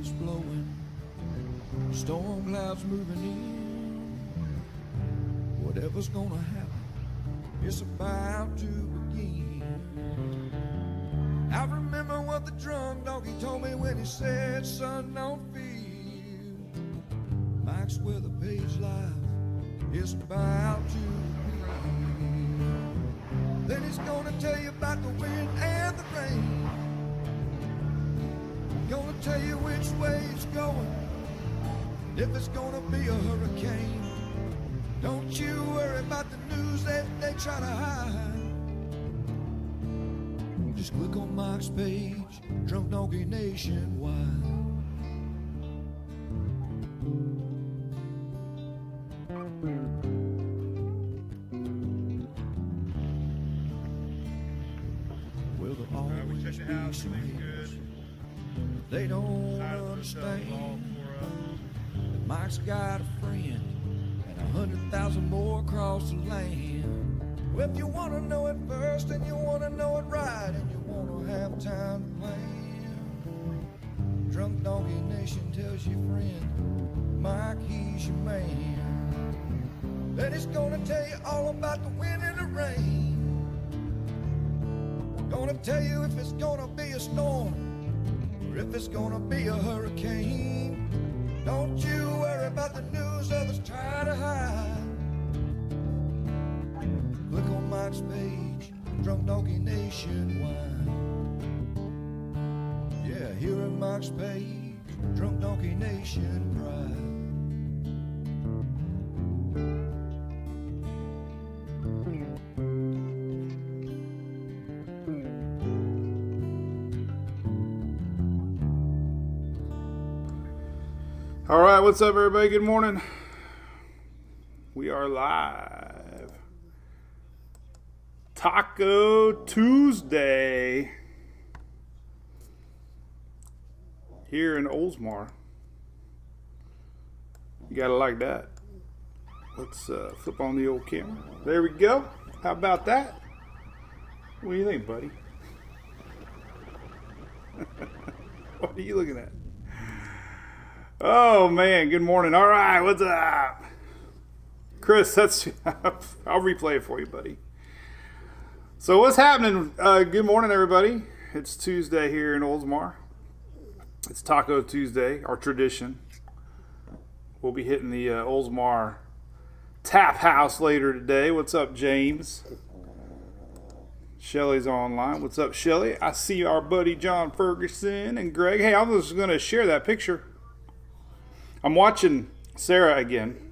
breeze blowing, storm clouds moving in. Whatever's gonna happen, it's about to begin. I remember what the drunk donkey told me when he said, son, don't feel. Mike's where the page life is about to begin. Then he's gonna tell you about the wind and the rain. Gonna tell you which way it's going, if it's gonna be a hurricane. Don't you worry about the news that they try to hide. Just click on Mike's page, Drunk Donkey Nationwide. Well, there'll always be some haters. They don't understand that Mike's got a friend and 100,000 more across the land. Well, if you want to know it first and you want to know it right and you want to have time to plan, Drunk Donkey Nation tells your friend, Mike, he's your man. Then he's gonna tell you all about the wind and the rain. Gonna tell you if it's gonna be a storm or if it's gonna be a hurricane. Don't you worry about the news others try to hide. Click on Mike's page, Drunk Donkey Nationwide. Yeah, here at Mike's page, Drunk Donkey Nation Pride. All right, what's up, everybody? Good morning. We are live. Taco Tuesday here in Oldsmar. You gotta like that. Let's flip on the old camera. There we go. How about that? What do you think, buddy? What are you looking at? Oh man, good morning. All right, what's up? Chris, that's I'll replay it for you, buddy. So what's happening? Good morning, everybody. It's Tuesday here in Oldsmar. It's Taco Tuesday, our tradition. We'll be hitting the Oldsmar Tap House later today. What's up, James? Shelly's online. What's up, Shelly? I see our buddy John Ferguson and Greg. Hey, I was going to share that picture. I'm watching Sarah again.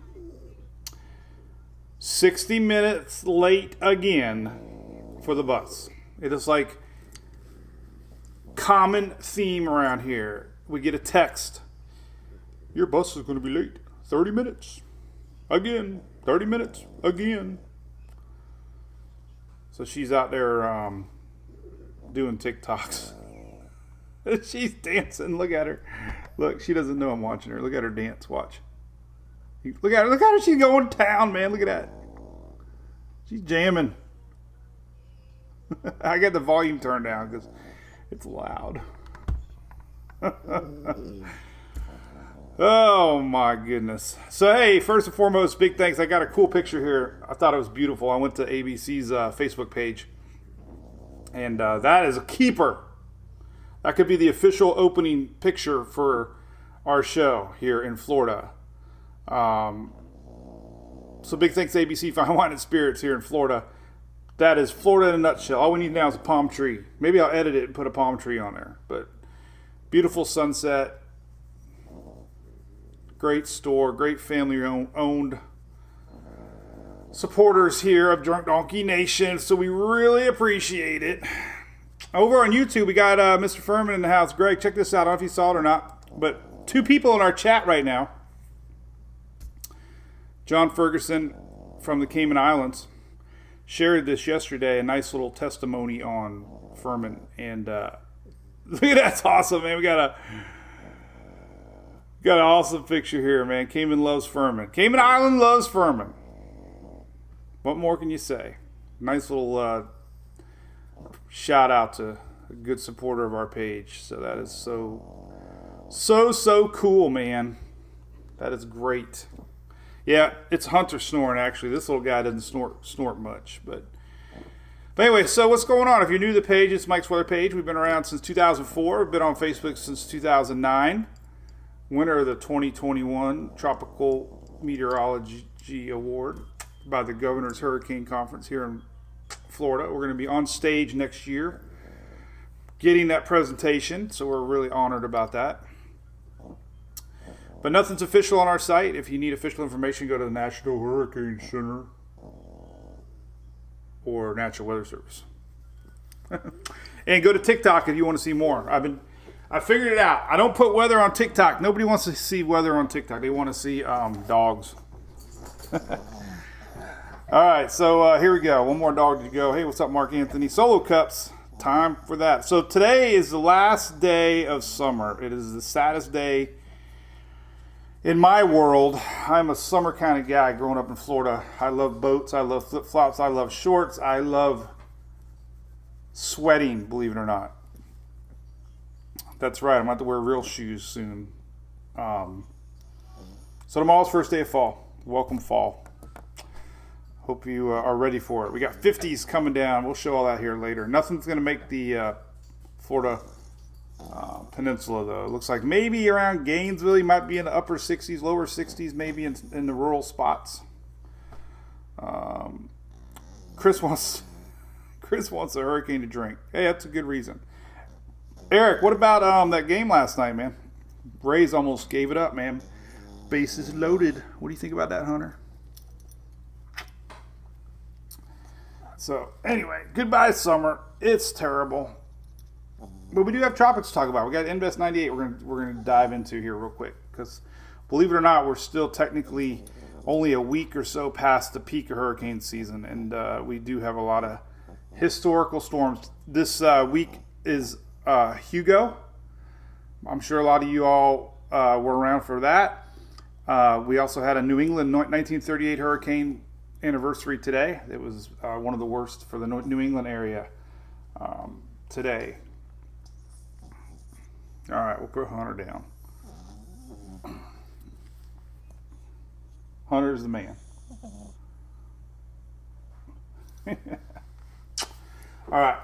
60 minutes late again for the bus. It is like common theme around here. We get a text. Your bus is going to be late. 30 minutes. Again. 30 minutes. Again. So she's out there doing TikToks. She's dancing. Look at her. Look, she doesn't know I'm watching her. Look at her dance. Watch. Look at her. Look at her. She's going to town, man. Look at that. She's jamming. I got the volume turned down because it's loud. Oh, my goodness. So, hey, first and foremost, big thanks. I got a cool picture here. I thought it was beautiful. I went to ABC's Facebook page. And that is a keeper. That could be the official opening picture for our show here in Florida. So big thanks to ABC Fine Wine and Spirits here in Florida. That is Florida in a nutshell. All we need now is a palm tree. Maybe I'll edit it and put a palm tree on there. But beautiful sunset. Great store. Great family owned supporters here of Drunk Donkey Nation. So we really appreciate it. Over on YouTube, we got Mr. Furman in the house. Greg, check this out. I don't know if you saw it or not, but 2 people in our chat right now. John Ferguson from the Cayman Islands shared this yesterday, a nice little testimony on Furman. And look at that. That's awesome, man. We got an awesome picture here, man. Cayman loves Furman. Cayman Island loves Furman. What more can you say? Nice little shout out to a good supporter of our page. So that is so So cool, man. That is great. Yeah, it's Hunter snoring, actually. This little guy doesn't snort much. But anyway, so what's going on? If you're new to the page, it's Mike's Weather Page. We've been around since 2004. We've been on Facebook since 2009. Winner of the 2021 Tropical Meteorology Award by the Governor's Hurricane Conference here in Florida. We're going to be on stage next year getting that presentation, so we're really honored about that. But nothing's official on our site. If you need official information, go to the National Hurricane Center or National Weather Service. And go to TikTok if you want to see more. I figured it out. I don't put weather on TikTok. Nobody wants to see weather on TikTok. They want to see dogs. All right, so here we go. One more dog to go. Hey, what's up, Mark Anthony? Solo cups. Time for that. So today is the last day of summer. It is the saddest day in my world. I'm a summer kind of guy growing up in Florida. I love boats. I love flip-flops. I love shorts. I love sweating, believe it or not. That's right. I'm going to have to wear real shoes soon. So tomorrow's first day of fall. Welcome fall. Hope you are ready for it. We got 50s coming down. We'll show all that here later. Nothing's going to make the Florida peninsula, though. It looks like maybe around Gainesville, you might be in the upper 60s, lower 60s, maybe in the rural spots. Chris wants a hurricane to drink. Hey, that's a good reason. Eric, what about that game last night, man? Rays almost gave it up, man. Bases loaded. What do you think about that, Hunter? So, anyway, goodbye summer. It's terrible. But we do have tropics to talk about. We got Invest 98 we're going to dive into here real quick. Because, believe it or not, we're still technically only a week or so past the peak of hurricane season. And we do have a lot of historical storms. This week is Hugo. I'm sure a lot of you all were around for that. We also had a New England 1938 hurricane anniversary today. It was one of the worst for the New England area today. All right, we'll put Hunter down. Hunter's the man. All right,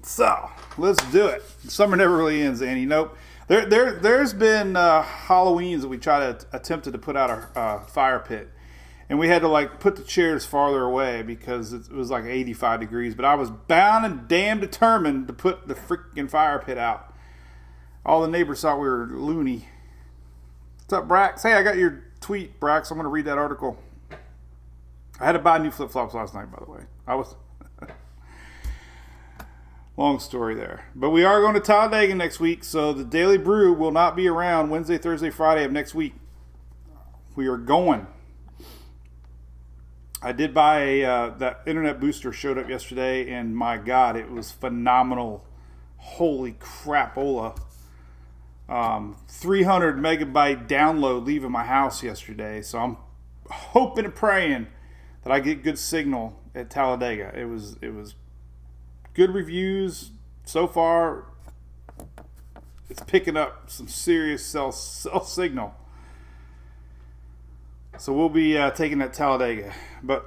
so let's do it. Summer never really ends, Annie. Nope. There's been Halloweens that we attempted to put out a fire pit. And we had to put the chairs farther away because it was 85 degrees. But I was bound and damn determined to put the freaking fire pit out. All the neighbors thought we were loony. What's up, Brax? Hey, I got your tweet, Brax. I'm going to read that article. I had to buy new flip-flops last night, by the way. Long story there. But we are going to Talladega next week. So the Daily Brew will not be around Wednesday, Thursday, Friday of next week. We are going. I did buy that internet booster showed up yesterday, and my God, it was phenomenal. Holy crapola. 300 megabyte download leaving my house yesterday. So I'm hoping and praying that I get good signal at Talladega. It was good reviews so far. It's picking up some serious cell signal. So we'll be taking that Talladega. But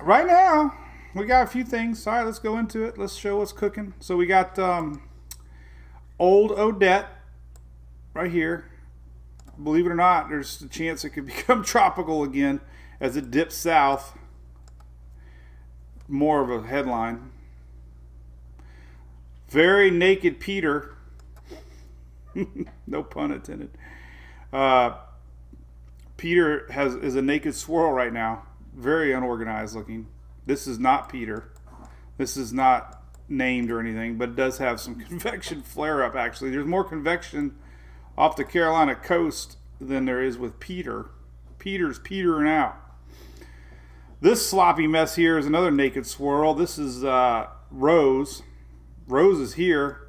right now, we got a few things. All right, let's go into it. Let's show what's cooking. So we got Old Odette right here. Believe it or not, there's a chance it could become tropical again as it dips south. More of a headline. Very Naked Peter. No pun intended. Peter is a naked swirl right now. Very unorganized looking. This is not Peter. This is not named or anything, but it does have some convection flare up actually. There's more convection off the Carolina coast than there is with Peter. Peter's petering out. This sloppy mess here is another naked swirl. This is Rose. Rose is here.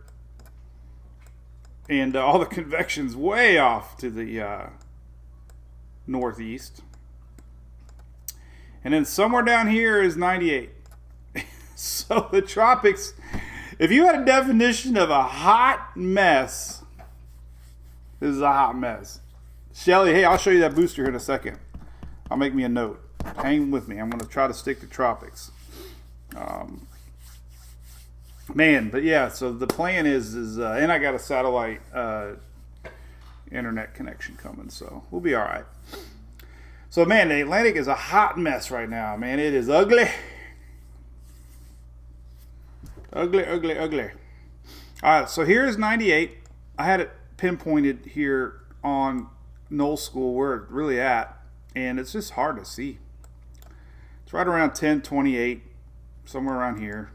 And all the convection's way off to the northeast. And then somewhere down here is 98. So the tropics, if you had a definition of a hot mess, This is a hot mess. Shelly, hey, I'll show you that booster here in a second. I'll make me a note. Hang with me. I'm going to try to stick to tropics. Man, but yeah, so the plan is and I got a satellite internet connection coming, so we'll be all right. So, man, the Atlantic is a hot mess right now, man. It is ugly. Ugly, ugly, ugly. All right, so here's 98. I had it pinpointed here on Knoll School where it's really at, and it's just hard to see. It's right around 1028, somewhere around here.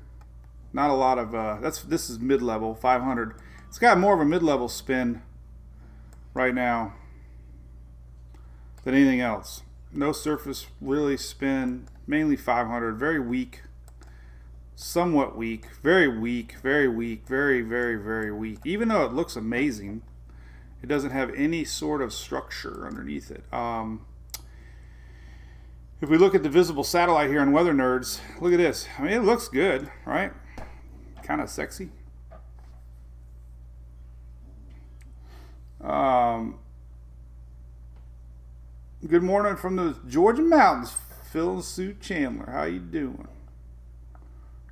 Not a lot of this is mid-level 500. It's got more of a mid-level spin right now than anything else. No surface really spin, mainly 500. Very weak, somewhat weak, very weak, very weak, very, very, very weak. Even though it looks amazing, it doesn't have any sort of structure underneath it. If we look at the visible satellite here on Weather Nerds, look at this. I mean, it looks good, right? Kind of sexy. Good morning from the Georgia mountains, Phil and Sue Chandler. How you doing?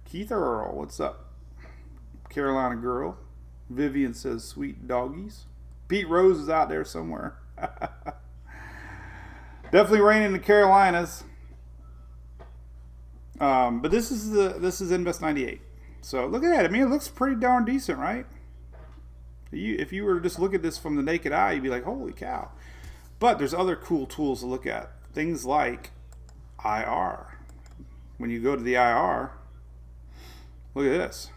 Keith Earl, what's up? Carolina girl. Vivian says sweet doggies. Pete Rose is out there somewhere. Definitely raining in the Carolinas. But this is Invest 98. So look at that. I mean, it looks pretty darn decent, right? If you were to just look at this from the naked eye, you'd be like, holy cow. But there's other cool tools to look at. Things like IR. When you go to the IR, look at this.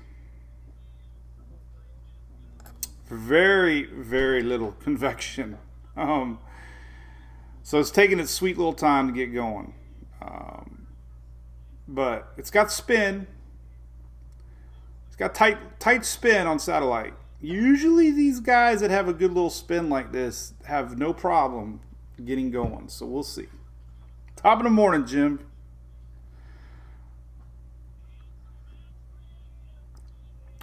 Very, very little convection. So it's taking its sweet little time to get going. But it's got spin. It's got tight spin on satellite. Usually these guys that have a good little spin like this have no problem getting going. So we'll see. Top of the morning, Jim.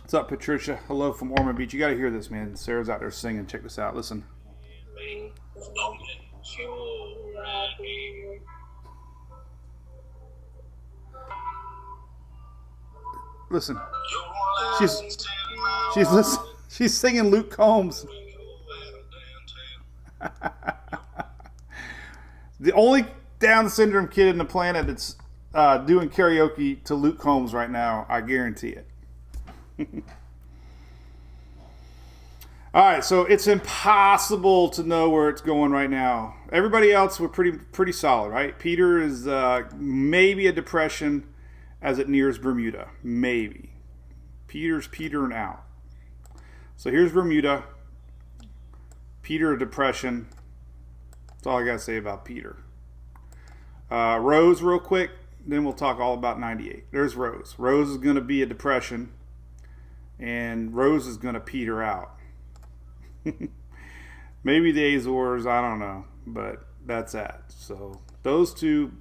What's up, Patricia? Hello from Ormond Beach. You got to hear this, man. Sarah's out there singing. Check this out. Listen. Listen. She's singing Luke Combs. The only Down syndrome kid in the planet that's doing karaoke to Luke Combs right now, I guarantee it. All right, so it's impossible to know where it's going right now. Everybody else, we're pretty solid, right? Peter is maybe a depression as it nears Bermuda. Maybe. Peter's petering out. So here's Bermuda. Peter, a depression. That's all I got to say about Peter. Rose real quick, then we'll talk all about 98. There's Rose. Rose is going to be a depression, and Rose is going to peter out. Maybe the Azores, I don't know, but that's that. So those two,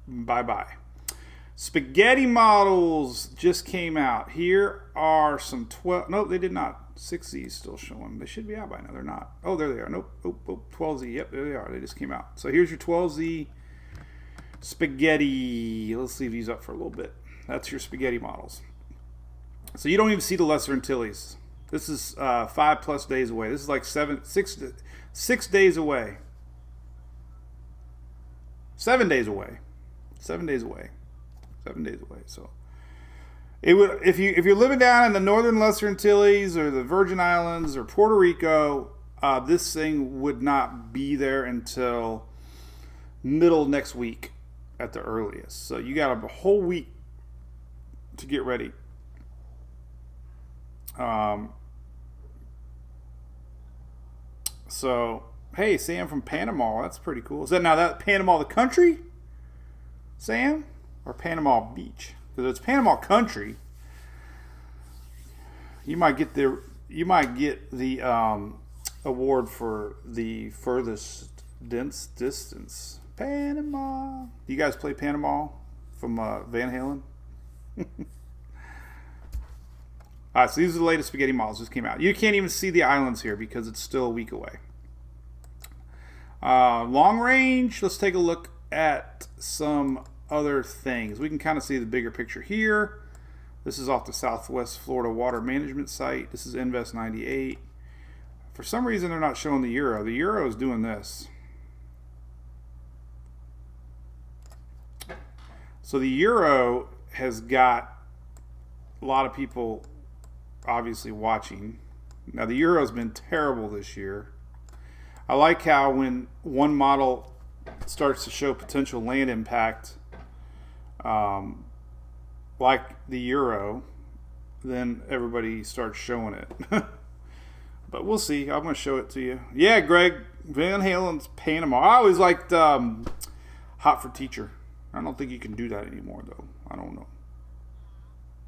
bye-bye. Spaghetti models just came out. Here are some 12. Nope, they did not. 6Z's still showing. They should be out by now. They're not. Oh, there they are. Nope. Oh, 12Z. Yep, there they are. They just came out. So here's your 12Z spaghetti. Let's leave these up for a little bit. That's your spaghetti models. So you don't even see the Lesser Antilles. This is 5+ days away. This is like 6 days away. 7 days away. 7 days away. 7 days away. So it would, if you're living down in the northern Lesser Antilles or the Virgin Islands or Puerto Rico, this thing would not be there until middle next week at the earliest. So you got a whole week to get ready. So hey, Sam from Panama, that's pretty cool. Is that Panama the country, Sam? Or Panama Beach? Because if it's Panama country, you might get the award for the furthest distance. Panama. Do you guys play Panama from Van Halen? All right, so these are the latest spaghetti models just came out. You can't even see the islands here because it's still a week away. Long range, let's take a look at some other things. We can kind of see the bigger picture here. This is off the Southwest Florida Water Management site. This is Invest 98. For some reason, they're not showing the euro. The euro is doing this. So the euro has got a lot of people obviously watching. Now the euro's been terrible this year. I like how when one model starts to show potential land impact, like the euro, then everybody starts showing it. But we'll see. I'm going to show it to you. Yeah, Greg, Van Halen's Panama. I always liked Hot for Teacher. I don't think you can do that anymore, though. I don't know.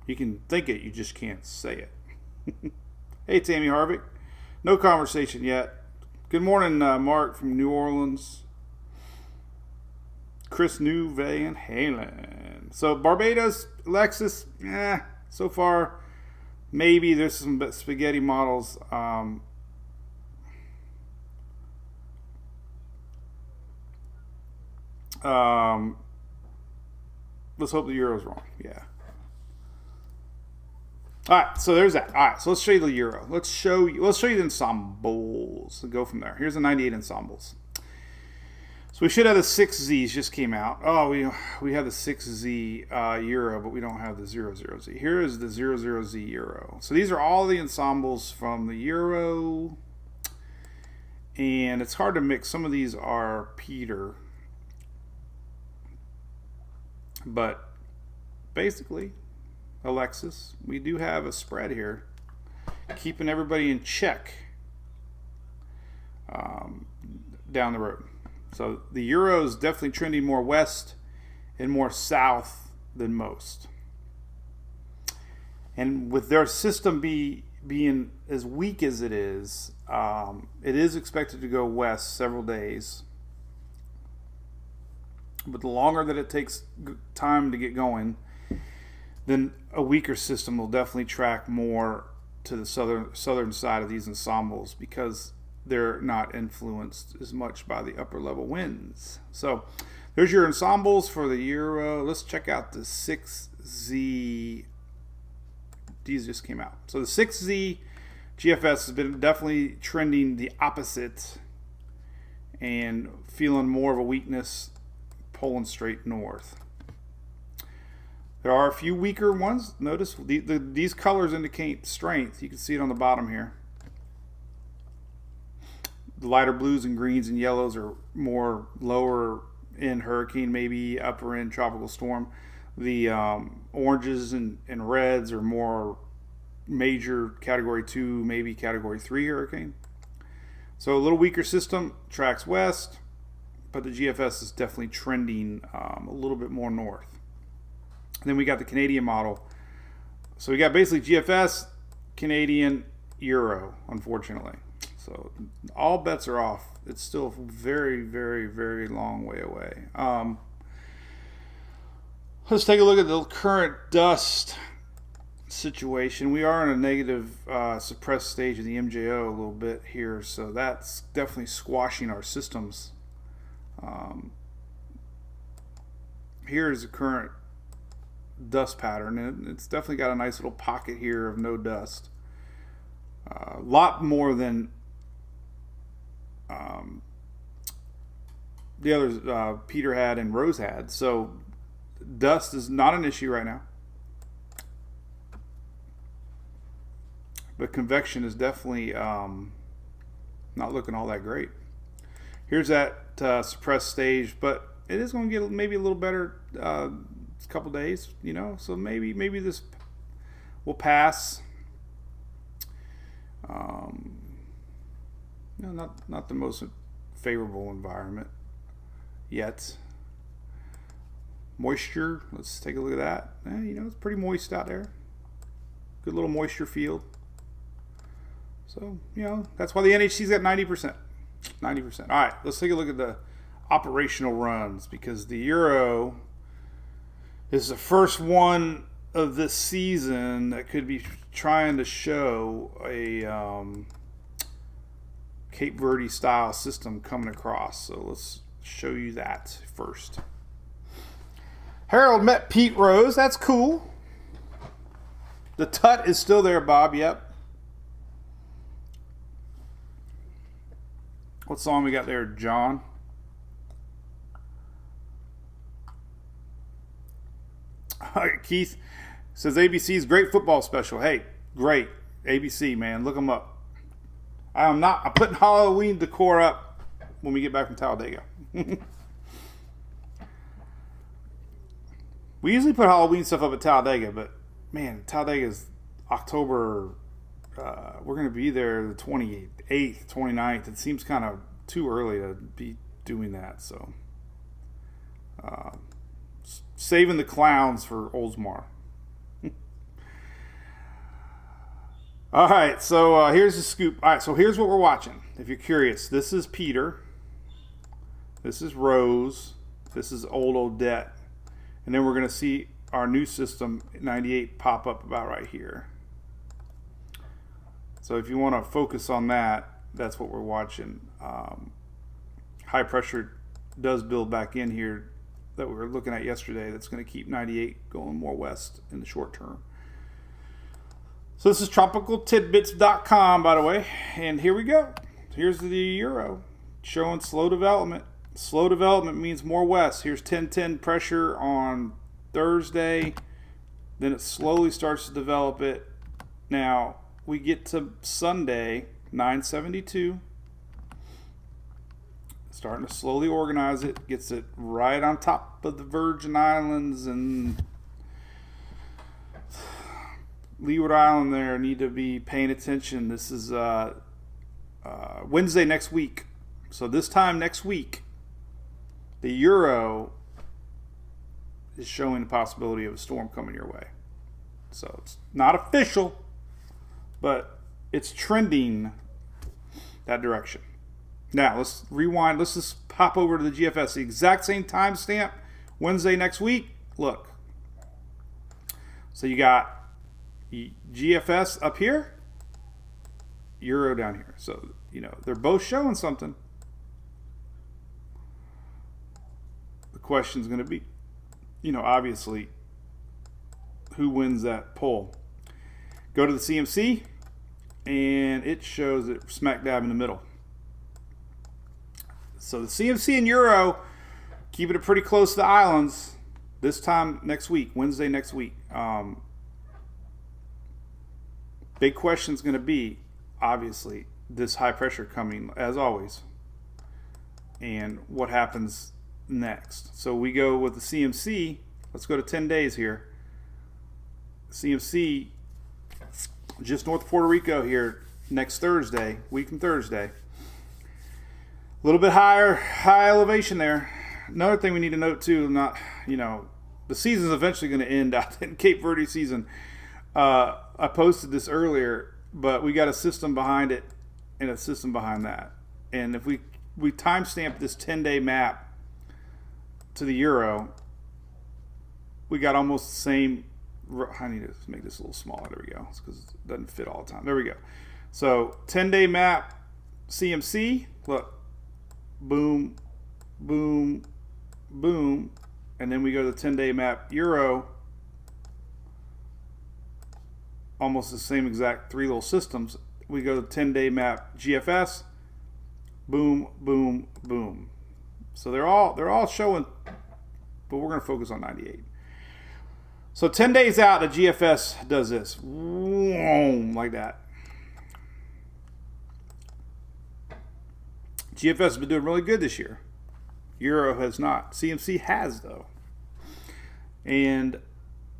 You can think it, you just can't say it. Hey, Tammy Harvick. No conversation yet. Good morning, Mark from New Orleans. Chris New Van Halen. So Barbados, Lexus, so far, maybe there's some spaghetti models. Let's hope the euro's wrong. Yeah. All right, so there's that. All right, so let's show you the euro. Let's show you the ensembles. So go from there. Here's the 98 ensembles. So we should have the 6Zs just came out. Oh, we have the 6Z euro, but we don't have the 00Z. Here is the 00Z euro. So these are all the ensembles from the euro, and it's hard to mix. Some of these are Peter, but basically, Alexis, we do have a spread here, keeping everybody in check down the road. So the euro is definitely trending more west and more south than most. And with their system being as weak as it is expected to go west several days. But the longer that it takes time to get going, then a weaker system will definitely track more to the southern side of these ensembles because they're not influenced as much by the upper level winds. So there's your ensembles for the euro. Let's check out the 6Z. These just came out. So the 6Z GFS has been definitely trending the opposite and feeling more of a weakness, pulling straight north. There are a few weaker ones. Notice these colors indicate strength. You can see it on the bottom here. The lighter blues and greens and yellows are more lower end hurricane, maybe upper end tropical storm. The oranges and reds are more major category 2, maybe category 3 hurricane. So a little weaker system, tracks west, but the GFS is definitely trending a little bit more north. And then we got the Canadian model. So we got basically GFS, Canadian, Euro, unfortunately. So all bets are off. It's still a very, very, very long way away. Let's take a look at the current dust situation. We are in a negative suppressed stage of the MJO a little bit here, so that's definitely squashing our systems. Here's the current dust pattern, and it's definitely got a nice little pocket here of no dust. A lot more than the others Peter had and Rose had. So dust is not an issue right now, but convection is definitely not looking all that great. Here's that suppressed stage, but it is going to get maybe a little better couple days, so maybe this will pass. Not the most favorable environment yet. Moisture, let's take a look at that. It's pretty moist out there. Good little moisture field. So, that's why the NHC's got 90%. 90%. All right, let's take a look at the operational runs, because the Euro is the first one of this season that could be trying to show a Cape Verde style system coming across. So let's show you that first. Harold met Pete Rose. That's cool. The tut is still there, Bob. Yep. What song we got there, John? All right, Keith says ABC's great football special. Hey, great. ABC, man. Look them up. I'm putting Halloween decor up when we get back from Talladega. We usually put Halloween stuff up at Talladega, but man, Talladega is October. We're going to be there the 28th, 29th. It seems kind of too early to be doing that. So, saving the clowns for Oldsmar. All right, so here's the scoop. All right, so here's what we're watching. If you're curious, this is Peter. This is Rose. This is Old Odette. And then we're going to see our new system, 98, pop up about right here. So if you want to focus on that, that's what we're watching. High pressure does build back in here that we were looking at yesterday. That's going to keep 98 going more west in the short term. So this is tropicaltidbits.com, by the way. And here we go. Here's the Euro showing slow development. Slow development means more west. Here's 1010 pressure on Thursday. Then it slowly starts to develop it. Now, we get to Sunday, 972. Starting to slowly organize it. Gets it right on top of the Virgin Islands and Leeward Island there. Need to be paying attention. This is Wednesday next week. So this time next week, the Euro is showing the possibility of a storm coming your way. So it's not official, but it's trending that direction. Now let's rewind. Let's just pop over to the GFS. The exact same timestamp, Wednesday next week. Look. So you got GFS up here, Euro down here. So, they're both showing something. The question's going to be, obviously, who wins that poll? Go to the CMC, and it shows it smack dab in the middle. So the CMC and Euro keeping it pretty close to the islands this time next week, Wednesday next week. Big question is going to be, obviously, this high pressure coming, as always, and what happens next. So we go with the CMC. Let's go to 10 days here. CMC just north of Puerto Rico here next Thursday, week from Thursday. A little bit high elevation there. Another thing we need to note too, the season's eventually going to end out in Cape Verde season. I posted this earlier, but we got a system behind it and a system behind that. And if we timestamp this 10-day map to the Euro, we got almost the same. I need to make this a little smaller. There we go. It's because it doesn't fit all the time. There we go. So 10-day map CMC. Look. Boom, boom, boom. And then we go to the 10-day map Euro. Almost the same exact three little systems. We go to the 10-day map GFS. Boom, boom, boom. So they're all showing, but we're going to focus on 98. So 10 days out, the GFS does this. Like that. GFS has been doing really good this year. Euro has not. CMC has, though. And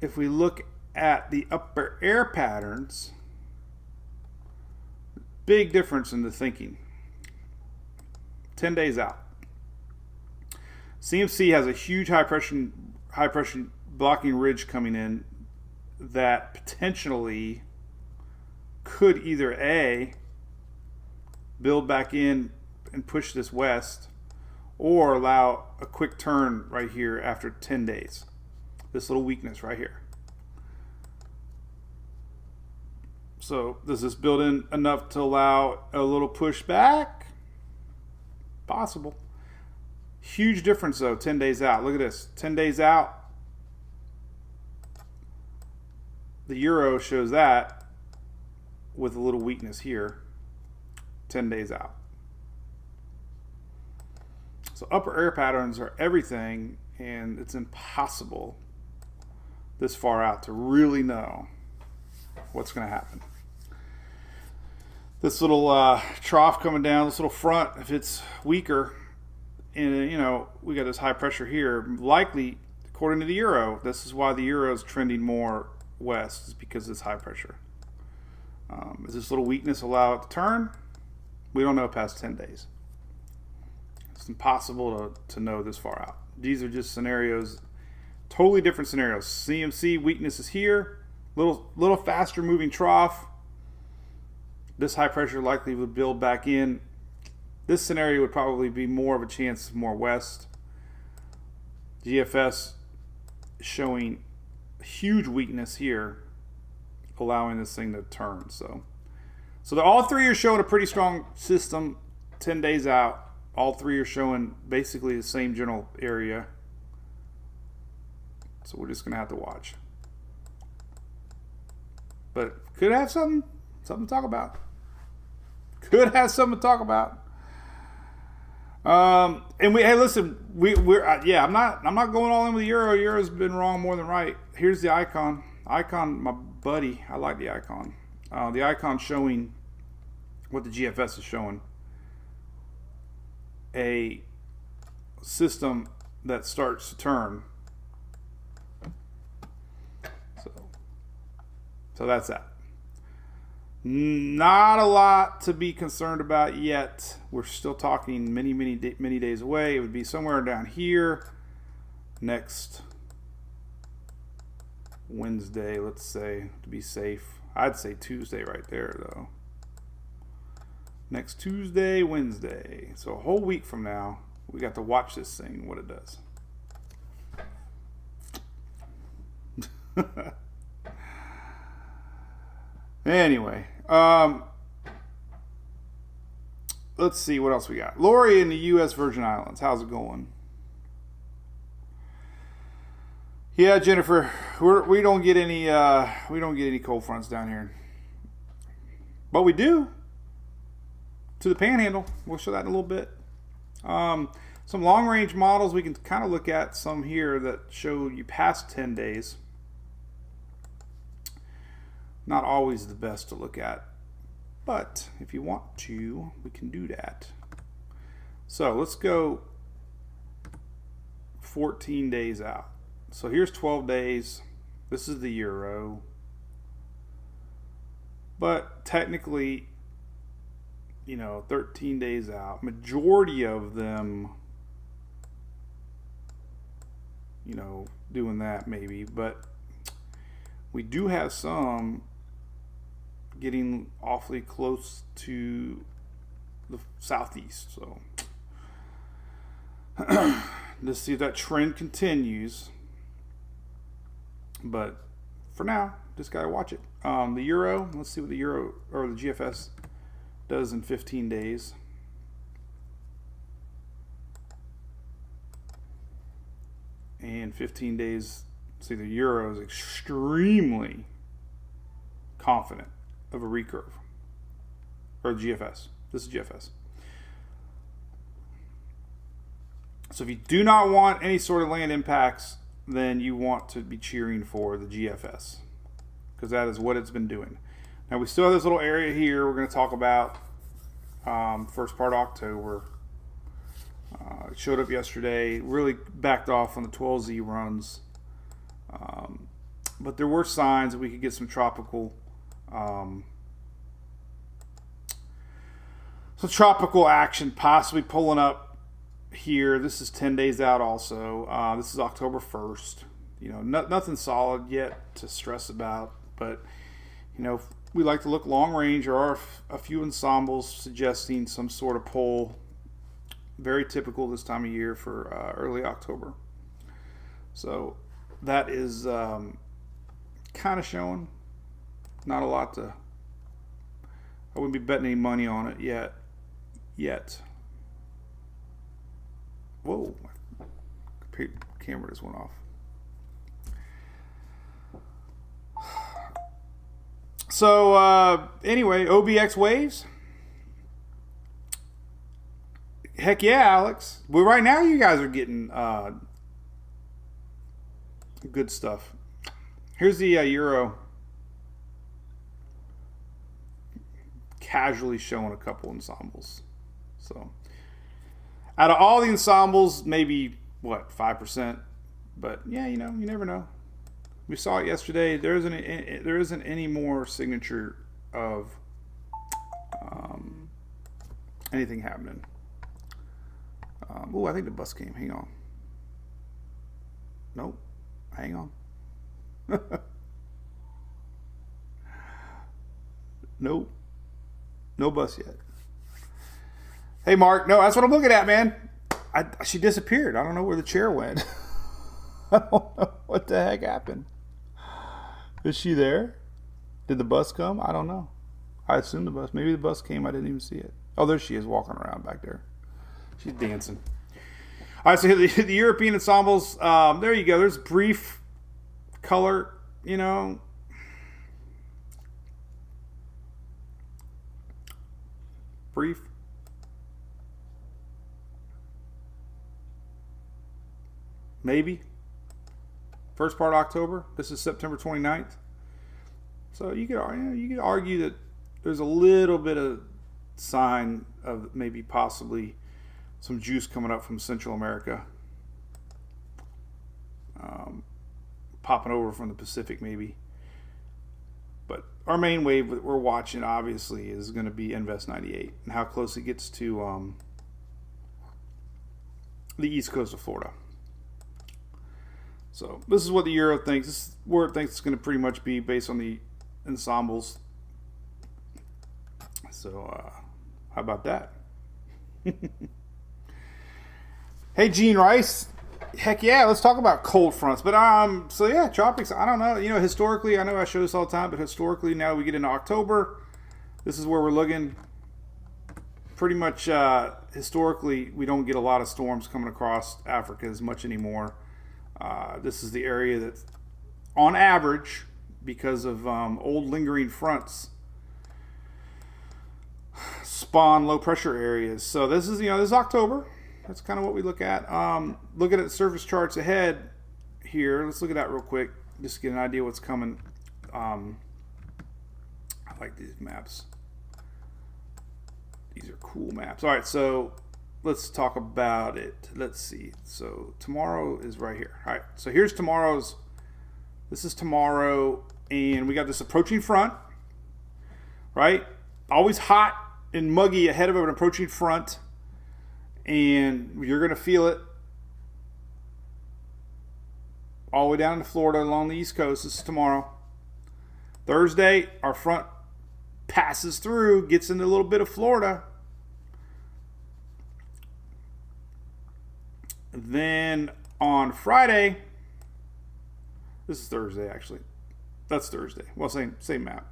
if we look at the upper air patterns, big difference in the thinking. 10 days out. CMC has a huge high pressure blocking ridge coming in that potentially could either A, build back in and push this west, or allow a quick turn right here after 10 days. This little weakness right here. So does this build in enough to allow a little pushback? Possible. Huge difference though, 10 days out. Look at this, 10 days out. The euro shows that with a little weakness here, 10 days out. So upper air patterns are everything, and it's impossible this far out to really know what's going to happen. This little trough coming down, this little front, if it's weaker, and you know, we got this high pressure here, likely, according to the euro, this is why the euro is trending more west, is because of this high pressure. Does this little weakness allow it to turn? We don't know past 10 days. It's impossible to know this far out. These are just scenarios, totally different scenarios. CMC weakness is here, little faster moving trough. This high pressure likely would build back in. This scenario would probably be more of a chance more west. GFS showing huge weakness here, allowing this thing to turn. So all three are showing a pretty strong system 10 days out. All three are showing basically the same general area. So we're just going to have to watch. But could have something to talk about. Could have something to talk about. And hey, listen, I'm not going all in with the euro. Euro's been wrong more than right. Here's the icon. Icon, my buddy. I like the icon. The icon showing what the GFS is showing. A system that starts to turn. So that's that. Not a lot to be concerned about yet. We're still talking many days away. It would be somewhere down here next Wednesday, let's say, to be safe. I'd say Tuesday right there, though. Next Tuesday, Wednesday. So a whole week from now, we got to watch this thing, what it does. Anyway, let's see what else we got. Lori in the U.S. Virgin Islands, how's it going? Yeah, Jennifer, we don't get any cold fronts down here, but we do to the Panhandle. We'll show that in a little bit. Some long range models we can kind of look at. Some here that show you past 10 days. Not always the best to look at, but if you want to, we can do that. So let's go 14 days out. So here's 12 days. This is the euro. But technically, 13 days out. Majority of them, doing that maybe, but we do have some getting awfully close to the southeast. So let's see if that trend continues. But for now, just gotta watch it. The euro, let's see what the euro or the GFS does in 15 days. And 15 days, see, the euro is extremely confident of a recurve. Or GFS. This is GFS. So if you do not want any sort of land impacts, then you want to be cheering for the GFS, because that is what it's been doing. Now we still have this little area here we're going to talk about first part of October. It showed up yesterday, really backed off on the 12Z runs. But there were signs that we could get some tropical action possibly pulling up here. This is 10 days out also. This is October 1st. Nothing solid yet to stress about, but we like to look long range. There are a few ensembles suggesting some sort of pull. Very typical this time of year for early October. So that is kind of showing. Not a lot to I wouldn't be betting any money on it yet. Whoa, my camera just went off. So anyway, OBX waves. Heck yeah, Alex. Well, right now you guys are getting good stuff. Here's the Euro. Casually showing a couple ensembles. So out of all the ensembles, maybe what, 5%? But yeah, you never know. We saw it yesterday. There isn't any more signature of anything happening. Oh, I think the bus came. Hang on. Nope. Hang on. Nope. No bus yet. Hey, Mark. No, that's what I'm looking at, man. She disappeared. I don't know where the chair went. I don't know what the heck happened. Is she there? Did the bus come? I don't know. I assume the bus. Maybe the bus came. I didn't even see it. Oh, there she is walking around back there. She's dancing. All right, so the European ensembles, there you go. There's brief color, brief. Maybe. First part of October. This is September 29th. So you could argue that there's a little bit of sign of maybe possibly some juice coming up from Central America. Popping over from the Pacific maybe. But our main wave that we're watching obviously is going to be Invest 98 and how close it gets to the east coast of Florida. So this is what the Euro thinks. This is where it thinks it's going to pretty much be based on the ensembles. So how about that? Hey, Gene Rice. Heck yeah, let's talk about cold fronts. But so yeah, tropics. I don't know. Historically, I know I show this all the time, but historically, now we get into October. This is where we're looking. Pretty much historically, we don't get a lot of storms coming across Africa as much anymore. This is the area that, on average, because of old lingering fronts, spawn low pressure areas. So this is this is October. That's kind of what we look at. Looking at the surface charts ahead here. Let's look at that real quick, just to get an idea what's coming. I like these maps. These are cool maps. All right, so let's talk about it. Let's see. So tomorrow is right here. All right, so here's tomorrow's. This is tomorrow, and we got this approaching front, right? Always hot and muggy ahead of an approaching front. And you're going to feel it all the way down to Florida along the East Coast. This is tomorrow. Thursday, our front passes through, gets into a little bit of Florida. Then on Friday, this is Thursday actually. That's Thursday. Well, same map.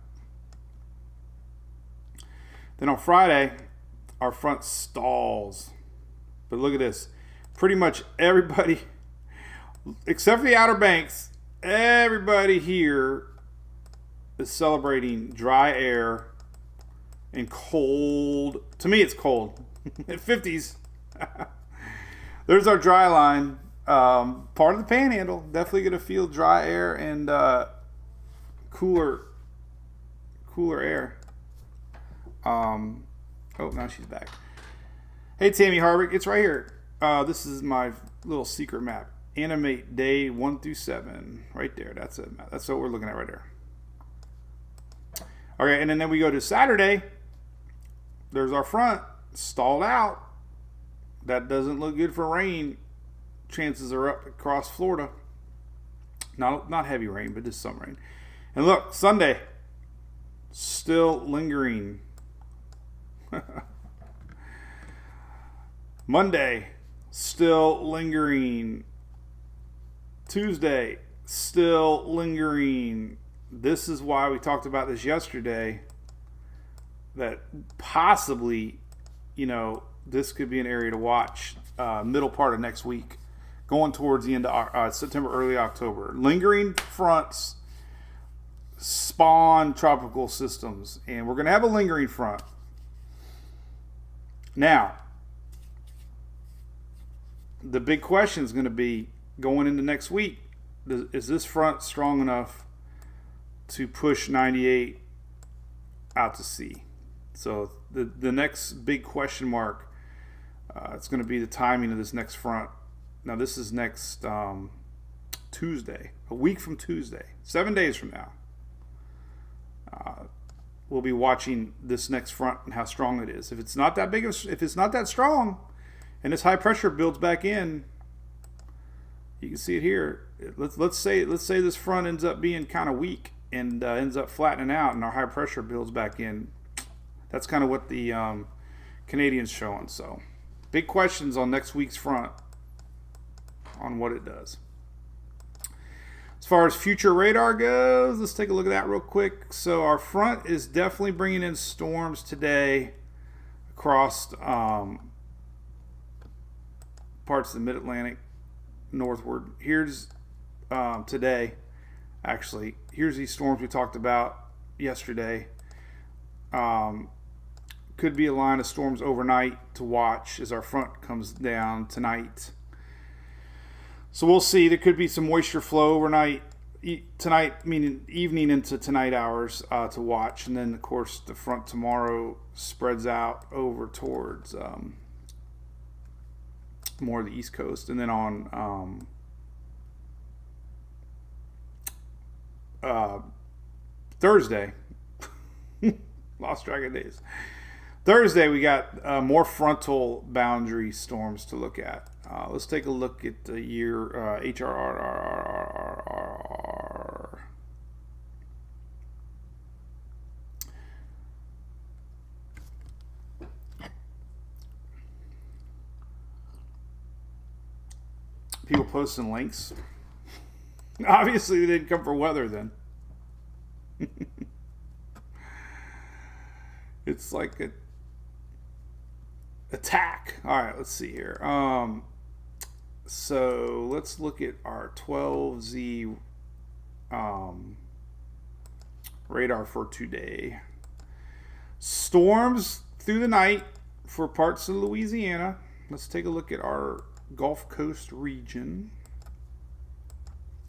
Then on Friday, our front stalls. But look at this. Pretty much everybody, except for the Outer Banks, everybody here is celebrating dry air and cold. To me, it's cold. At 50s. There's our dry line. Part of the panhandle. Definitely going to feel dry air and cooler air. Oh, now she's back. Hey, Tammy Harvick, it's right here. This is my little secret map. Animate day 1 through 7. Right there. That's it. That's what we're looking at right there. Okay, and then we go to Saturday. There's our front stalled out. That doesn't look good for rain. Chances are up across Florida. Not heavy rain, but just some rain. And look, Sunday, still lingering. Monday, still lingering. Tuesday, still lingering. This is why we talked about this yesterday. that possibly, this could be an area to watch middle part of next week, going towards the end of September, early October. Lingering fronts spawn tropical systems, and we're going to have a lingering front. Now, the big question is going to be going into next week, is this front strong enough to push 98 out to sea? So the next big question mark, it's going to be the timing of this next front. Now this is next Tuesday, a week from Tuesday, 7 days from now. We'll be watching this next front and how strong it is. If it's not that big, if it's not that strong, and this high pressure builds back in, you can see it here. Let's say this front ends up being kind of weak and ends up flattening out, and our high pressure builds back in. That's kind of what the Canadian's showing. So, big questions on next week's front on what it does. As far as future radar goes, let's take a look at that real quick. So our front is definitely bringing in storms today across parts of the mid-Atlantic northward. Here's today, actually. Here's these storms we talked about yesterday. Could be a line of storms overnight to watch as our front comes down tonight. So we'll see. There could be some moisture flow overnight, tonight, meaning evening into tonight hours to watch. And then, of course, the front tomorrow spreads out over towards more of the East Coast. And then on Thursday, lost track of days. Thursday, we got more frontal boundary storms to look at. Let's take a look at the year HRR. People posting links. Obviously, they didn't come for weather then. It's like a attack. All right, let's see here. So let's look at our 12Z radar for today. Storms through the night for parts of Louisiana. Let's take a look at our Gulf Coast region.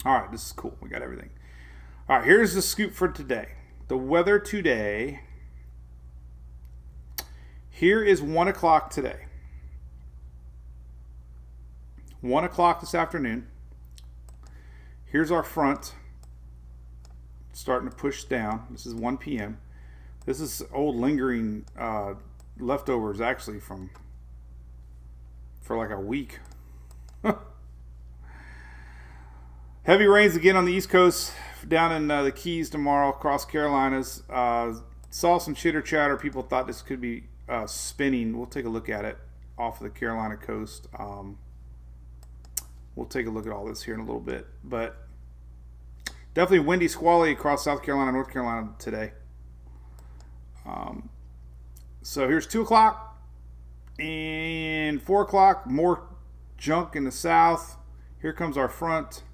All right, this is cool. We got everything. All right, here's the scoop for today. The weather today. Here is 1 o'clock today. 1 o'clock this afternoon. Here's our front starting to push down. This is 1 p.m. This is old lingering leftovers actually for like a week. Heavy rains again on the East Coast, down in the Keys tomorrow, across Carolinas. Saw some chitter chatter. People thought this could be spinning. We'll take a look at it off of the Carolina coast. We'll take a look at all this here in a little bit. But definitely windy, squally across South Carolina, North Carolina today. So here's 2 o'clock and 4 o'clock. More junk in the south. Here comes our front.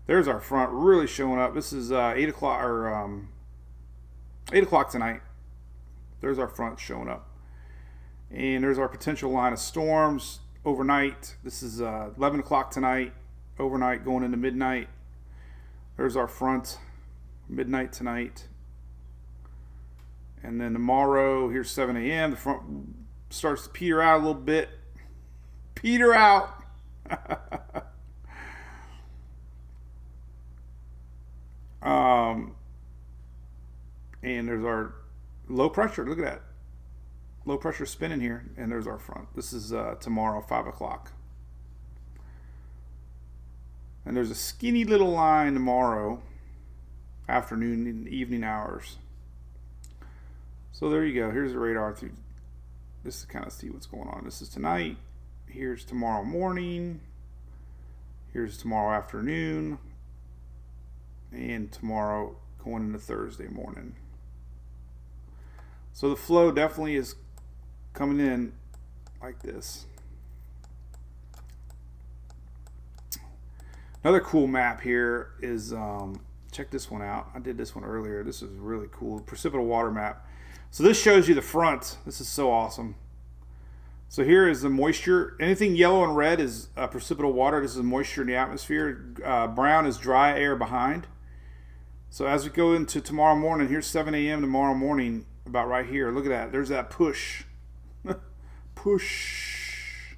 There's our front really showing up. This is 8 o'clock or 8 o'clock tonight. There's our front showing up. And there's our potential line of storms overnight. This is 11 o'clock tonight, overnight going into midnight. There's our front, midnight tonight. And then tomorrow, here's 7 a.m. The front starts to peter out a little bit. Peter out. And there's our low pressure. Look at that. Low pressure spinning here. And there's our front. This is tomorrow, 5 o'clock. And there's a skinny little line tomorrow, afternoon and evening hours. So there you go. Here's the radar through. This to kind of see what's going on. This is tonight. Here's tomorrow morning. Here's tomorrow afternoon. And tomorrow going into Thursday morning. So the flow definitely is coming in like this. Another cool map here is, check this one out. I did this one earlier. This is really cool. Precipitable water map. So this shows you the front. This is so awesome. So here is the moisture. Anything yellow and red is precipitable water. This is moisture in the atmosphere. Brown is dry air behind. So as we go into tomorrow morning, here's 7 a.m. tomorrow morning, about right here. Look at that. There's that push. Push.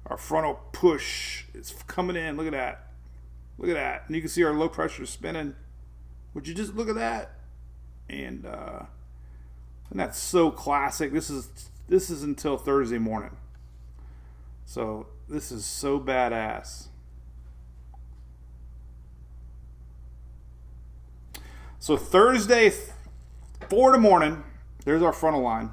Our frontal push is coming in. Look at that. Look at that. And you can see our low pressure spinning. Would you just look at that? And that's so classic. This is until Thursday morning. So this is so badass. So Thursday, 4 in the morning, there's our frontal line.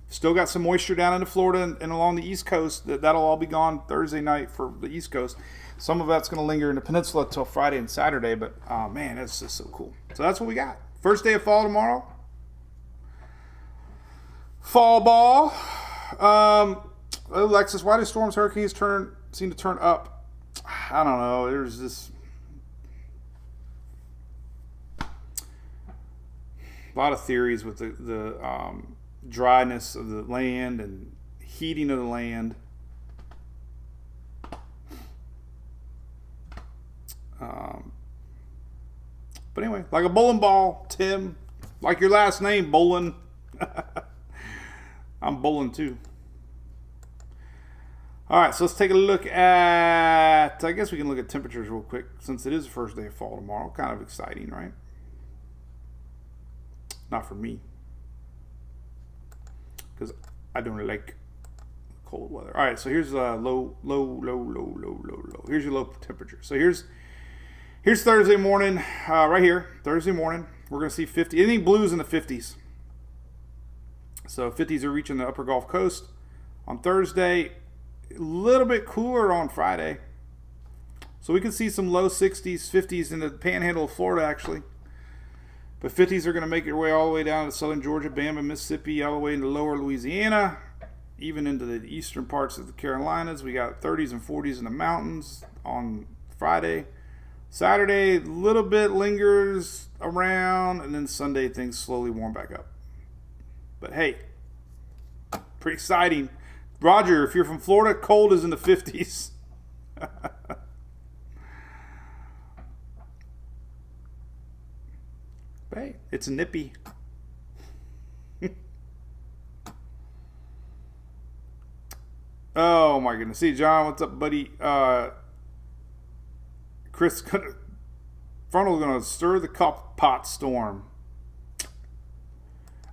Still got some moisture down into Florida and along the East Coast. That'll all be gone Thursday night for the East Coast. Some of that's going to linger in the peninsula until Friday and Saturday. But, man, that's just so cool. So that's what we got. First day of fall tomorrow. Fall ball. Alexis, why do storms, hurricanes seem to turn up? I don't know. There's this a lot of theories with the dryness of the land and heating of the land. But anyway, like a bowling ball, Tim. Like your last name, bowling. I'm bowling too. All right, so let's take a look at, I guess we can look at temperatures real quick since it is the first day of fall tomorrow. Kind of exciting, right? Not for me, because I don't like cold weather. All right, so here's low. Here's your low temperature. So here's Thursday morning, right here. Thursday morning, we're gonna see 50. Anything blues in the 50s. So 50s are reaching the upper Gulf Coast on Thursday. A little bit cooler on Friday. So we can see some low 60s, 50s in the panhandle of Florida actually. But 50s are going to make their way all the way down to southern Georgia, Bama, Mississippi, all the way into lower Louisiana, even into the eastern parts of the Carolinas. We got 30s and 40s in the mountains on Friday. Saturday, a little bit lingers around, and then Sunday things slowly warm back up. But hey, pretty exciting. Roger, if you're from Florida, cold is in the 50s. Hey, it's nippy. Oh my goodness. See, John, what's up, buddy? Chris, Frontal's gonna stir the pot storm.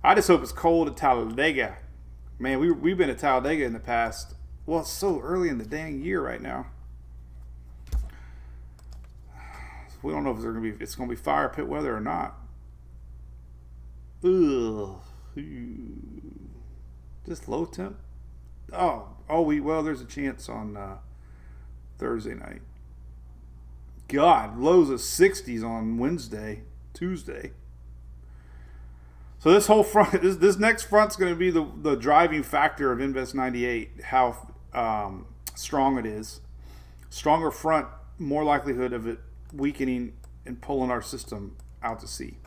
I just hope it's cold at Talladega. Man, we've been at Talladega in the past. Well, it's so early in the dang year right now. We don't know if it's gonna be fire pit weather or not. Ugh. Just low temp. Well, there's a chance on Thursday night. God, lows of 60s on Tuesday. So this whole front, this next front's going to be the driving factor of Invest 98. How strong it is. Stronger front, more likelihood of it weakening and pulling our system out to sea.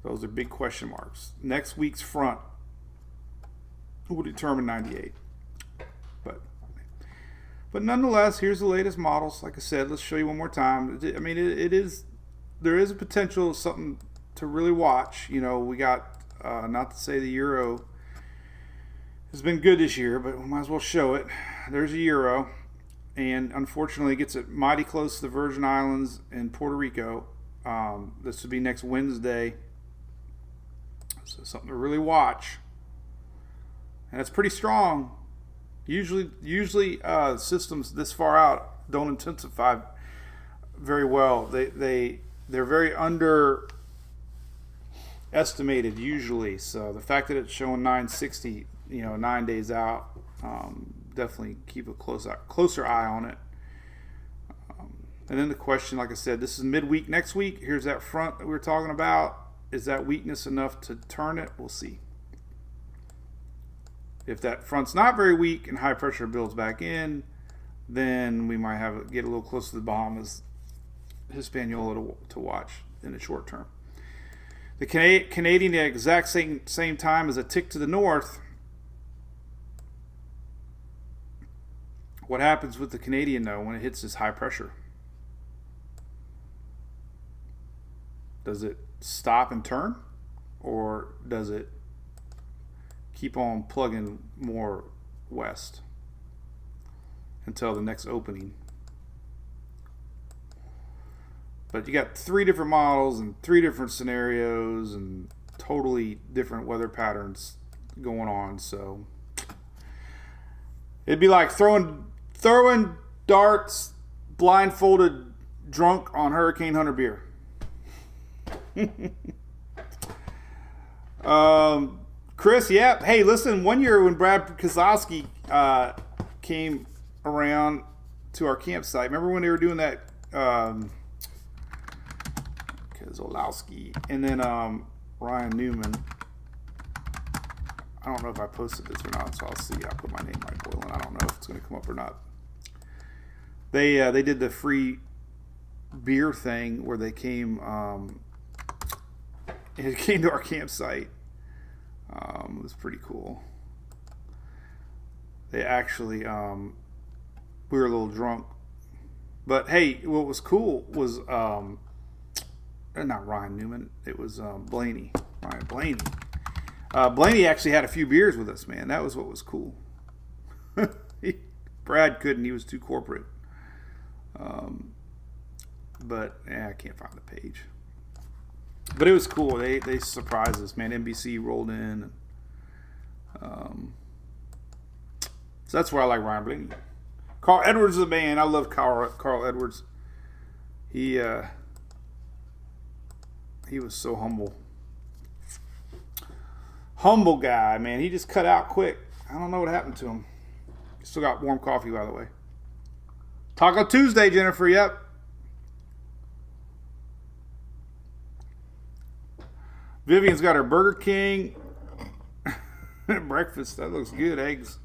Those are big question marks. Next week's front will determine 98. But nonetheless, here's the latest models. Like I said, let's show you one more time. I mean, there is a potential of something to really watch. You know, we got, not to say the euro has been good this year, but we might as well show it. There's a euro, and unfortunately it gets it mighty close to the Virgin Islands and Puerto Rico. This would be next Wednesday. So something to really watch. And it's pretty strong. Usually systems this far out don't intensify very well. They're very underestimated usually. So the fact that it's showing 960, 9 days out, definitely keep a closer eye on it. And then the question, like I said, this is midweek next week. Here's that front that we were talking about. is that weakness enough to turn it? We'll see. If that front's not very weak and high pressure builds back in, then we might have it get a little close to the Bahamas Hispaniola to watch in the short term. The Canadian at the exact same time is a tick to the north. What happens with the Canadian, though, when it hits this high pressure? Does it stop and turn? Or does it keep on plugging more west until the next opening? But you got 3 different models and 3 different scenarios and totally different weather patterns going on. So it'd be like throwing darts blindfolded drunk on Hurricane Hunter beer. Chris, yeah. Hey, listen, one year when Brad Kozlowski came around to our campsite, remember when they were doing that Kozlowski and then Ryan Newman. I don't know if I posted this or not, so I'll see. I'll put my name right boiling. I don't know if it's going to come up or not. They did the free beer thing where they came it came to our campsite. It was pretty cool. They actually we were a little drunk, but hey, what was cool was not Ryan Newman. It was Ryan Blaney. Blaney actually had a few beers with us, man. That was what was cool. Brad couldn't. He was too corporate. But I can't find the page. But it was cool. They surprised us, man. NBC rolled in. So that's where I like Ryan Blaney. Carl Edwards is the man. I love Carl Edwards. He was so humble. Humble guy, man. He just cut out quick. I don't know what happened to him. Still got warm coffee, by the way. Taco Tuesday, Jennifer. Yep. Vivian's got her Burger King breakfast. That looks good. Eggs.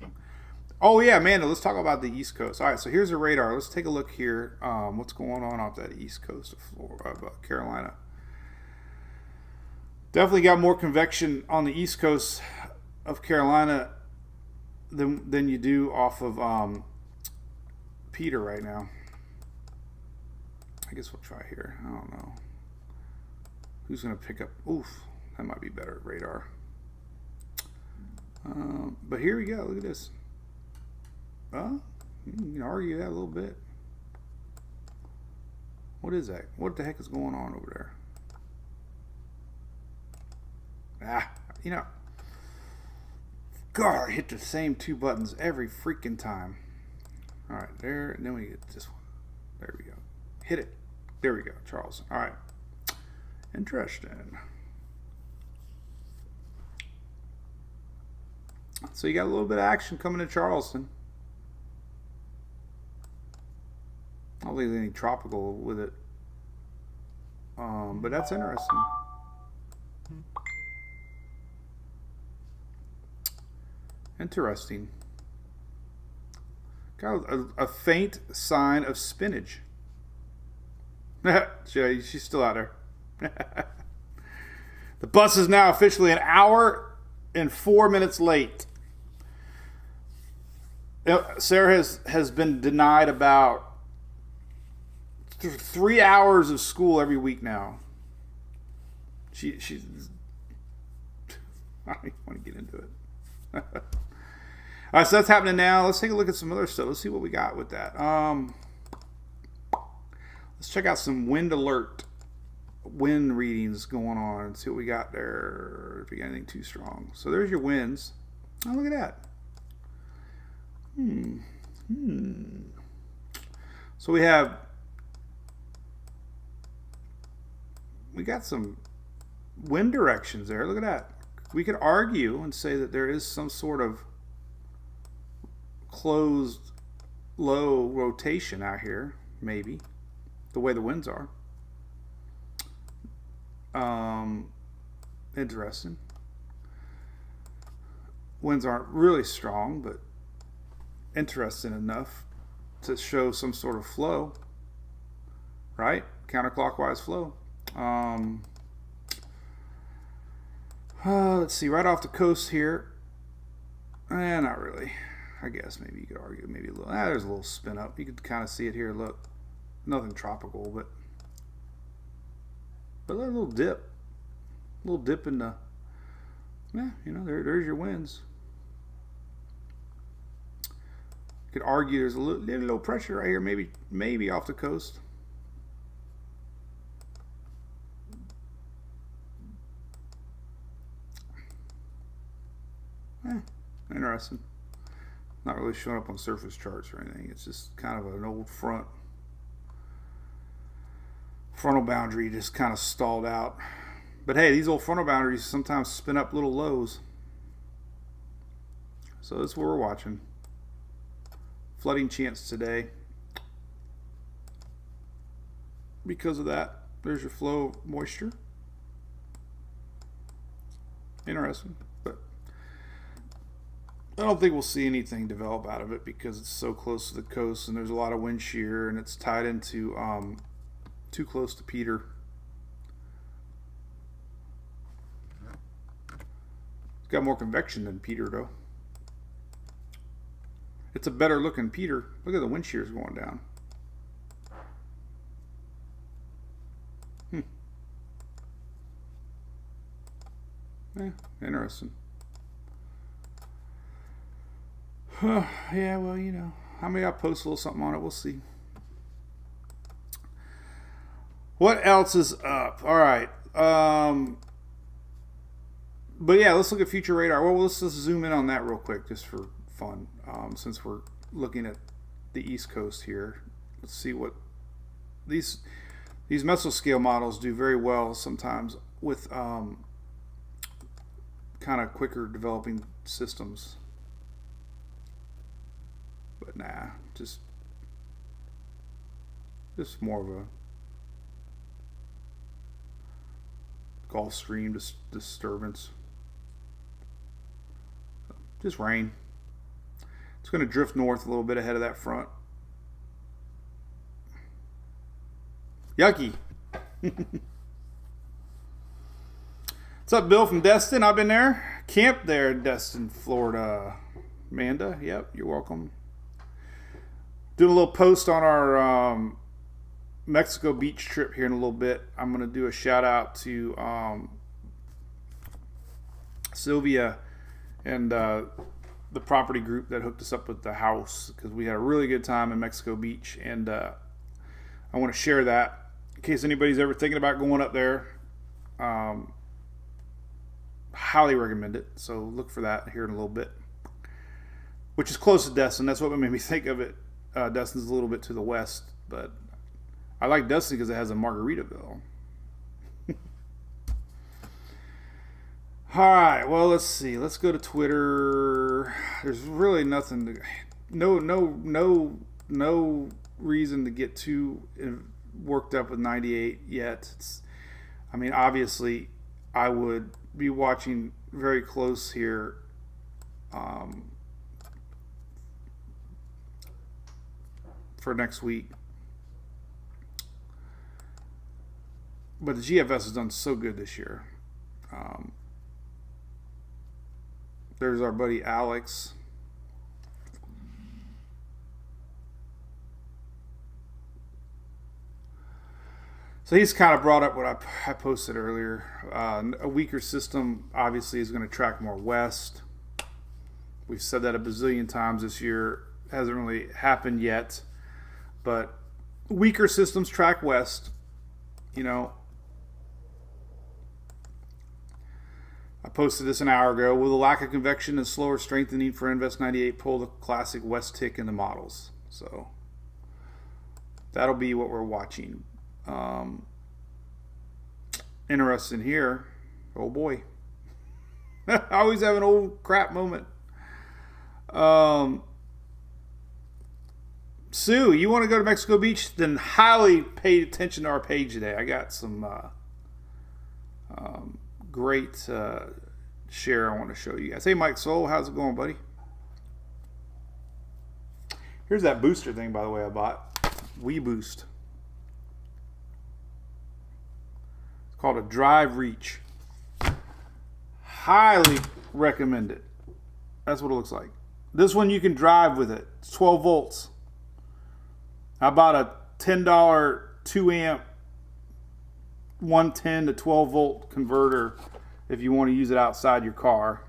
Oh, yeah, Amanda. Let's talk about the East Coast. All right, so here's a radar. Let's take a look here. What's going on off that East Coast of Carolina. Definitely got more convection on the East Coast of Carolina than you do off of Peter right now. I guess we'll try here. I don't know. Who's going to pick up? Oof, that might be better at radar. But here we go. Look at this. You can argue that a little bit. What is that? What the heck is going on over there? God, I hit the same 2 buttons every freaking time. All right, there, and then we get this one. There we go. Hit it. There we go, Charles. All right. Interesting. So you got a little bit of action coming to Charleston. I don't think there's any tropical with it. But that's interesting. Interesting. Got a faint sign of spinach. She's still out there. The bus is now officially an hour and 4 minutes late. Sarah has been denied about 3 hours of school every week now. She's I don't even want to get into it. All right, so that's happening now. Let's take a look at some other stuff. Let's see what we got with that. Let's check out some wind readings going on and see what we got there. If we got anything too strong. So there's your winds. Oh, look at that. So we got some wind directions there. Look at that. We could argue and say that there is some sort of closed low rotation out here, maybe, the way the winds are. Interesting. Winds aren't really strong, but interesting enough to show some sort of flow, right? Counterclockwise flow. Let's see, right off the coast here. Not really. I guess maybe you could argue maybe a little. There's a little spin up. You could kind of see it here. Look, nothing tropical, but a little dip. A little dip in the. Yeah, there's your winds. You could argue there's a little pressure right here, maybe off the coast. Interesting. Not really showing up on surface charts or anything. It's just kind of an old frontal boundary just kind of stalled out. But hey, these old frontal boundaries sometimes spin up little lows. So that's what we're watching. Flooding chance today. Because of that, there's your flow of moisture. Interesting. But I don't think we'll see anything develop out of it because it's so close to the coast and there's a lot of wind shear and it's tied into too close to Peter. It's got more convection than Peter though. It's a better looking Peter. Look at the wind shears going down. Interesting. Yeah, well, I mean, I'll post a little something on it. We'll see. What else is up? All right. But yeah, let's look at future radar. Well, let's just zoom in on that real quick, just for fun. Since we're looking at the East Coast here, let's see what these mesoscale models do very well sometimes with kind of quicker developing systems. But nah, just more of a Gulf Stream disturbance. Just rain. It's going to drift north a little bit ahead of that front. Yucky. What's up, Bill from Destin? I've been there. Camped there in Destin, Florida. Amanda, yep, you're welcome. Doing a little post on our Mexico beach trip here in a little bit. I'm going to do a shout out to Sylvia and the property group that hooked us up with the house because we had a really good time in Mexico Beach, and I want to share that in case anybody's ever thinking about going up there. Highly recommend it. So look for that here in a little bit. Which is close to Destin. That's what made me think of it. Destin's a little bit to the west, but I like Destin because it has a Margaritaville. All right, well, let's see. Let's go to Twitter. There's really nothing no reason to get too worked up with 98 yet. Obviously, I would be watching very close here. For next week. But the GFS has done so good this year. There's our buddy Alex. So he's kind of brought up what I posted earlier. A weaker system obviously is going to track more west. We've said that a bazillion times this year. Hasn't really happened yet. But weaker systems track west. I posted this an hour ago. Will the lack of convection and slower strengthening for Invest 98 pull the classic west tick in the models? So that'll be what we're watching. Interesting here. Oh boy. I always have an old crap moment. Sue, you want to go to Mexico Beach? Then highly pay attention to our page today. I got some great share I want to show you guys. Hey, Mike Soul, how's it going, buddy? Here's that booster thing, by the way, I bought. WeBoost. It's called a Drive Reach. Highly recommend it. That's what it looks like. This one you can drive with it. It's 12 volts. I bought a $10 2 amp 110 to 12 volt converter if you want to use it outside your car.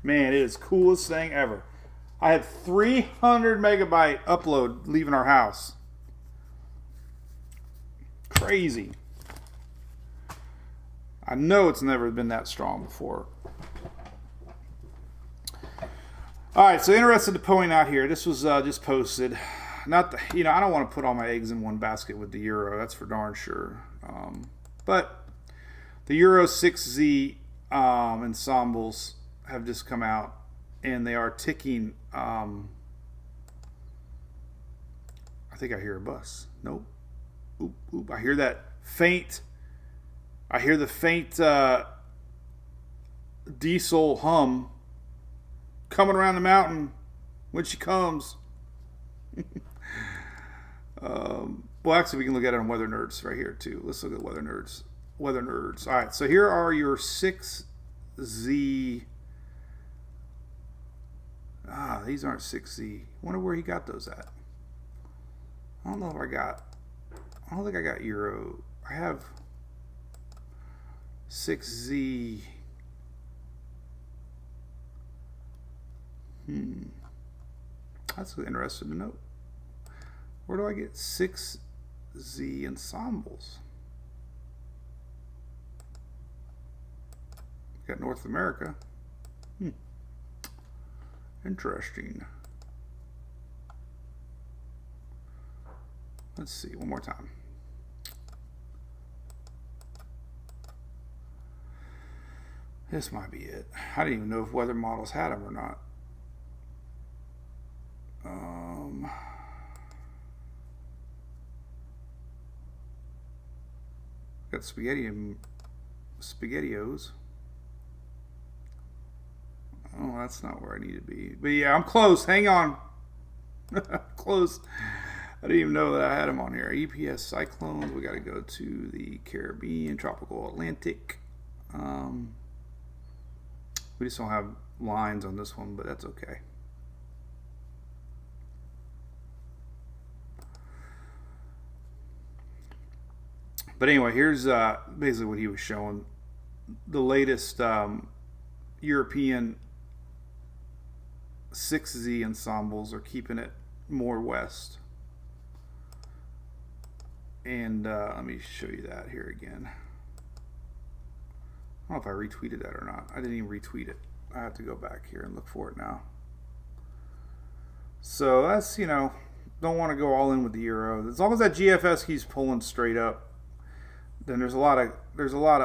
Man, it is the coolest thing ever. I had 300 megabyte upload leaving our house. Crazy. I know it's never been that strong before. All right, so interested to point out here. This was just posted. Not the, I don't want to put all my eggs in one basket with the Euro. That's for darn sure. But the Euro 6Z ensembles have just come out, and they are ticking. I think I hear a bus. Nope. Oop, oop. I hear that faint. I hear the faint diesel hum coming around the mountain when she comes. Well, actually, we can look at it on Weather Nerds right here, too. Let's look at Weather Nerds. Weather Nerds. All right, so here are your 6Z. These aren't 6Z. Wonder where he got those at. I don't know if I don't think I got Euro. I have 6Z. That's interesting to know. Where do I get 6Z ensembles? Got North America. Interesting. Let's see, one more time. This might be it. I didn't even know if weather models had them or not. Got SpaghettiOs. Oh, that's not where I need to be. But yeah, I'm close. Hang on. Close. I didn't even know that I had them on here. EPS cyclones. We got to go to the Caribbean, tropical Atlantic. We just don't have lines on this one, but that's okay. But anyway, here's basically what he was showing. The latest European 6Z ensembles are keeping it more west. And let me show you that here again. I don't know if I retweeted that or not. I didn't even retweet it. I have to go back here and look for it now. So that's, don't want to go all in with the Euro. As long as that GFS keeps pulling straight up, then there's a lot of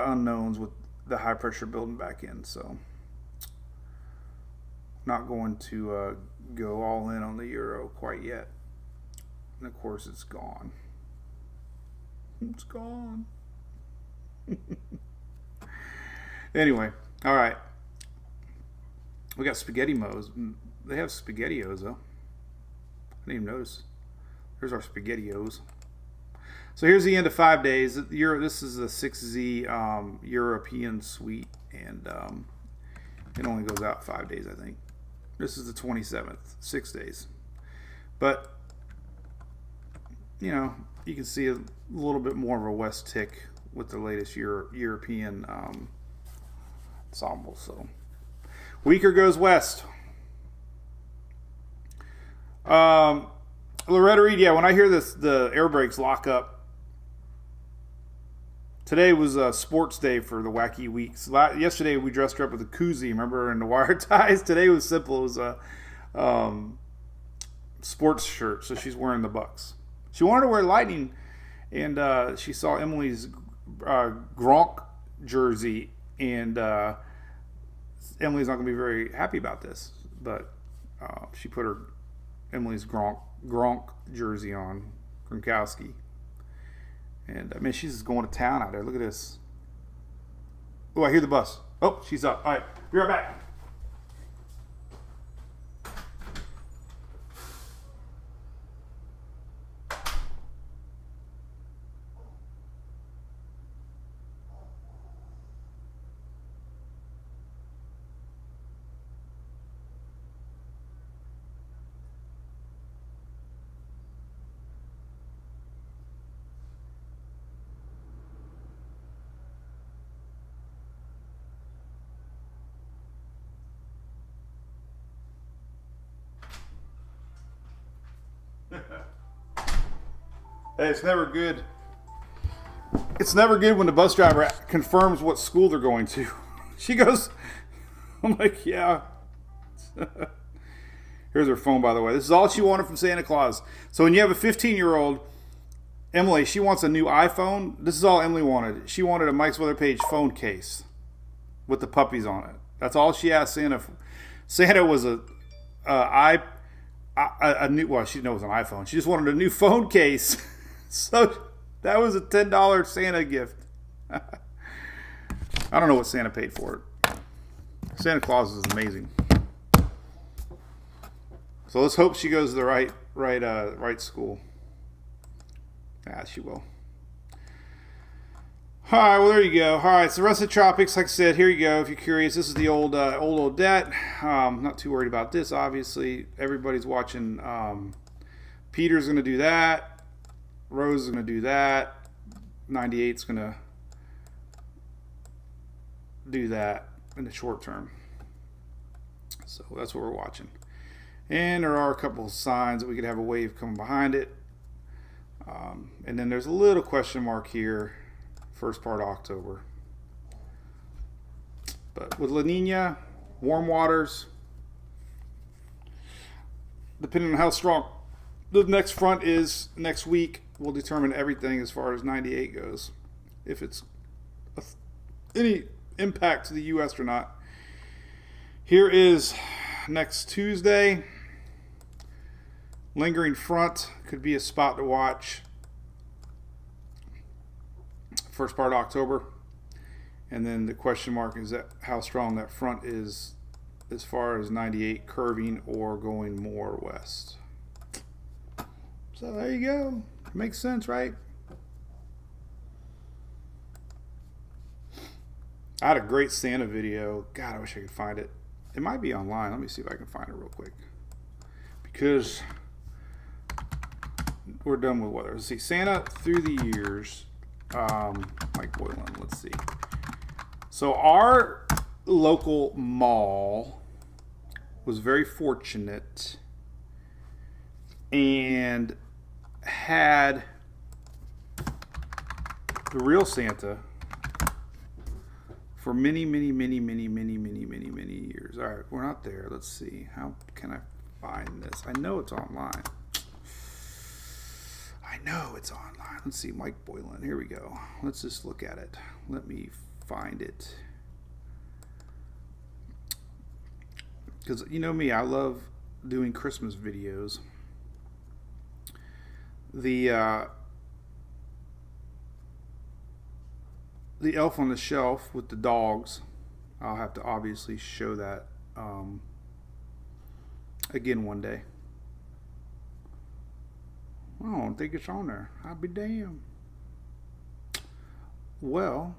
unknowns with the high pressure building back in. So not going to go all in on the Euro quite yet. And of course it's gone. It's gone. Anyway, all right. We got spaghetti mo's. They have SpaghettiOs though. I didn't even notice. There's our SpaghettiOs. So here's the end of 5 days. This is the 6Z European suite, and it only goes out 5 days, I think. This is the 27th, 6 days. But you can see a little bit more of a west tick with the latest European ensemble. So weaker goes west. Loretta Reed, yeah, when I hear this, the air brakes lock up. Today was a sports day for the Wacky Weeks. Yesterday we dressed her up with a koozie, remember, and the wire ties. Today was simple. It was a sports shirt, so she's wearing the Bucks. She wanted to wear Lightning, and she saw Emily's Gronk jersey, and Emily's not going to be very happy about this, but she put Emily's Gronk jersey on, Gronkowski. And, she's just going to town out there. Look at this. Oh, I hear the bus. Oh, she's up. All right, be right back. Hey, it's never good. It's never good when the bus driver confirms what school they're going to. She goes, I'm like, yeah. Here's her phone, by the way. This is all she wanted from Santa Claus. So when you have a 15-year-old, Emily, she wants a new iPhone. This is all Emily wanted. She wanted a Mike's Weather Page phone case with the puppies on it. That's all she asked Santa for. Santa was a new, well, she didn't know it was an iPhone. She just wanted a new phone case. So that was a $10 Santa gift. I don't know what Santa paid for it. Santa Claus is amazing. So let's hope she goes to the right school. Yeah, she will. All right, well, there you go. All right, so the rest of the tropics, like I said, here you go. If you're curious, this is the old Odette. Not too worried about this, obviously. Everybody's watching. Peter's going to do that. Rose is going to do that. 98's going to do that in the short term. So that's what we're watching. And there are a couple of signs that we could have a wave coming behind it. And then there's a little question mark here, first part of October. But with La Nina, warm waters, depending on how strong the next front is next week, will determine everything as far as 98 goes. If it's any impact to the U.S. or not. Here is next Tuesday. Lingering front could be a spot to watch. First part of October. And then the question mark is that how strong that front is as far as 98 curving or going more west. So there you go. Makes sense, right? I had a great Santa video. God, I wish I could find it. It might be online. Let me see if I can find it real quick. Because we're done with weather. Let's see. Santa through the years. Mike Boylan. Let's see. So our local mall was very fortunate and had the real Santa for many years. All right, we're not there. Let's see. How can I find this? I know it's online. Let's see, Mike Boylan. Here we go. Let's just look at it. Let me find it. Because you know me, I love doing Christmas videos. The elf on the shelf with the dogs. I'll have to obviously show that again one day. I don't think it's on there. I'll be damned. Well,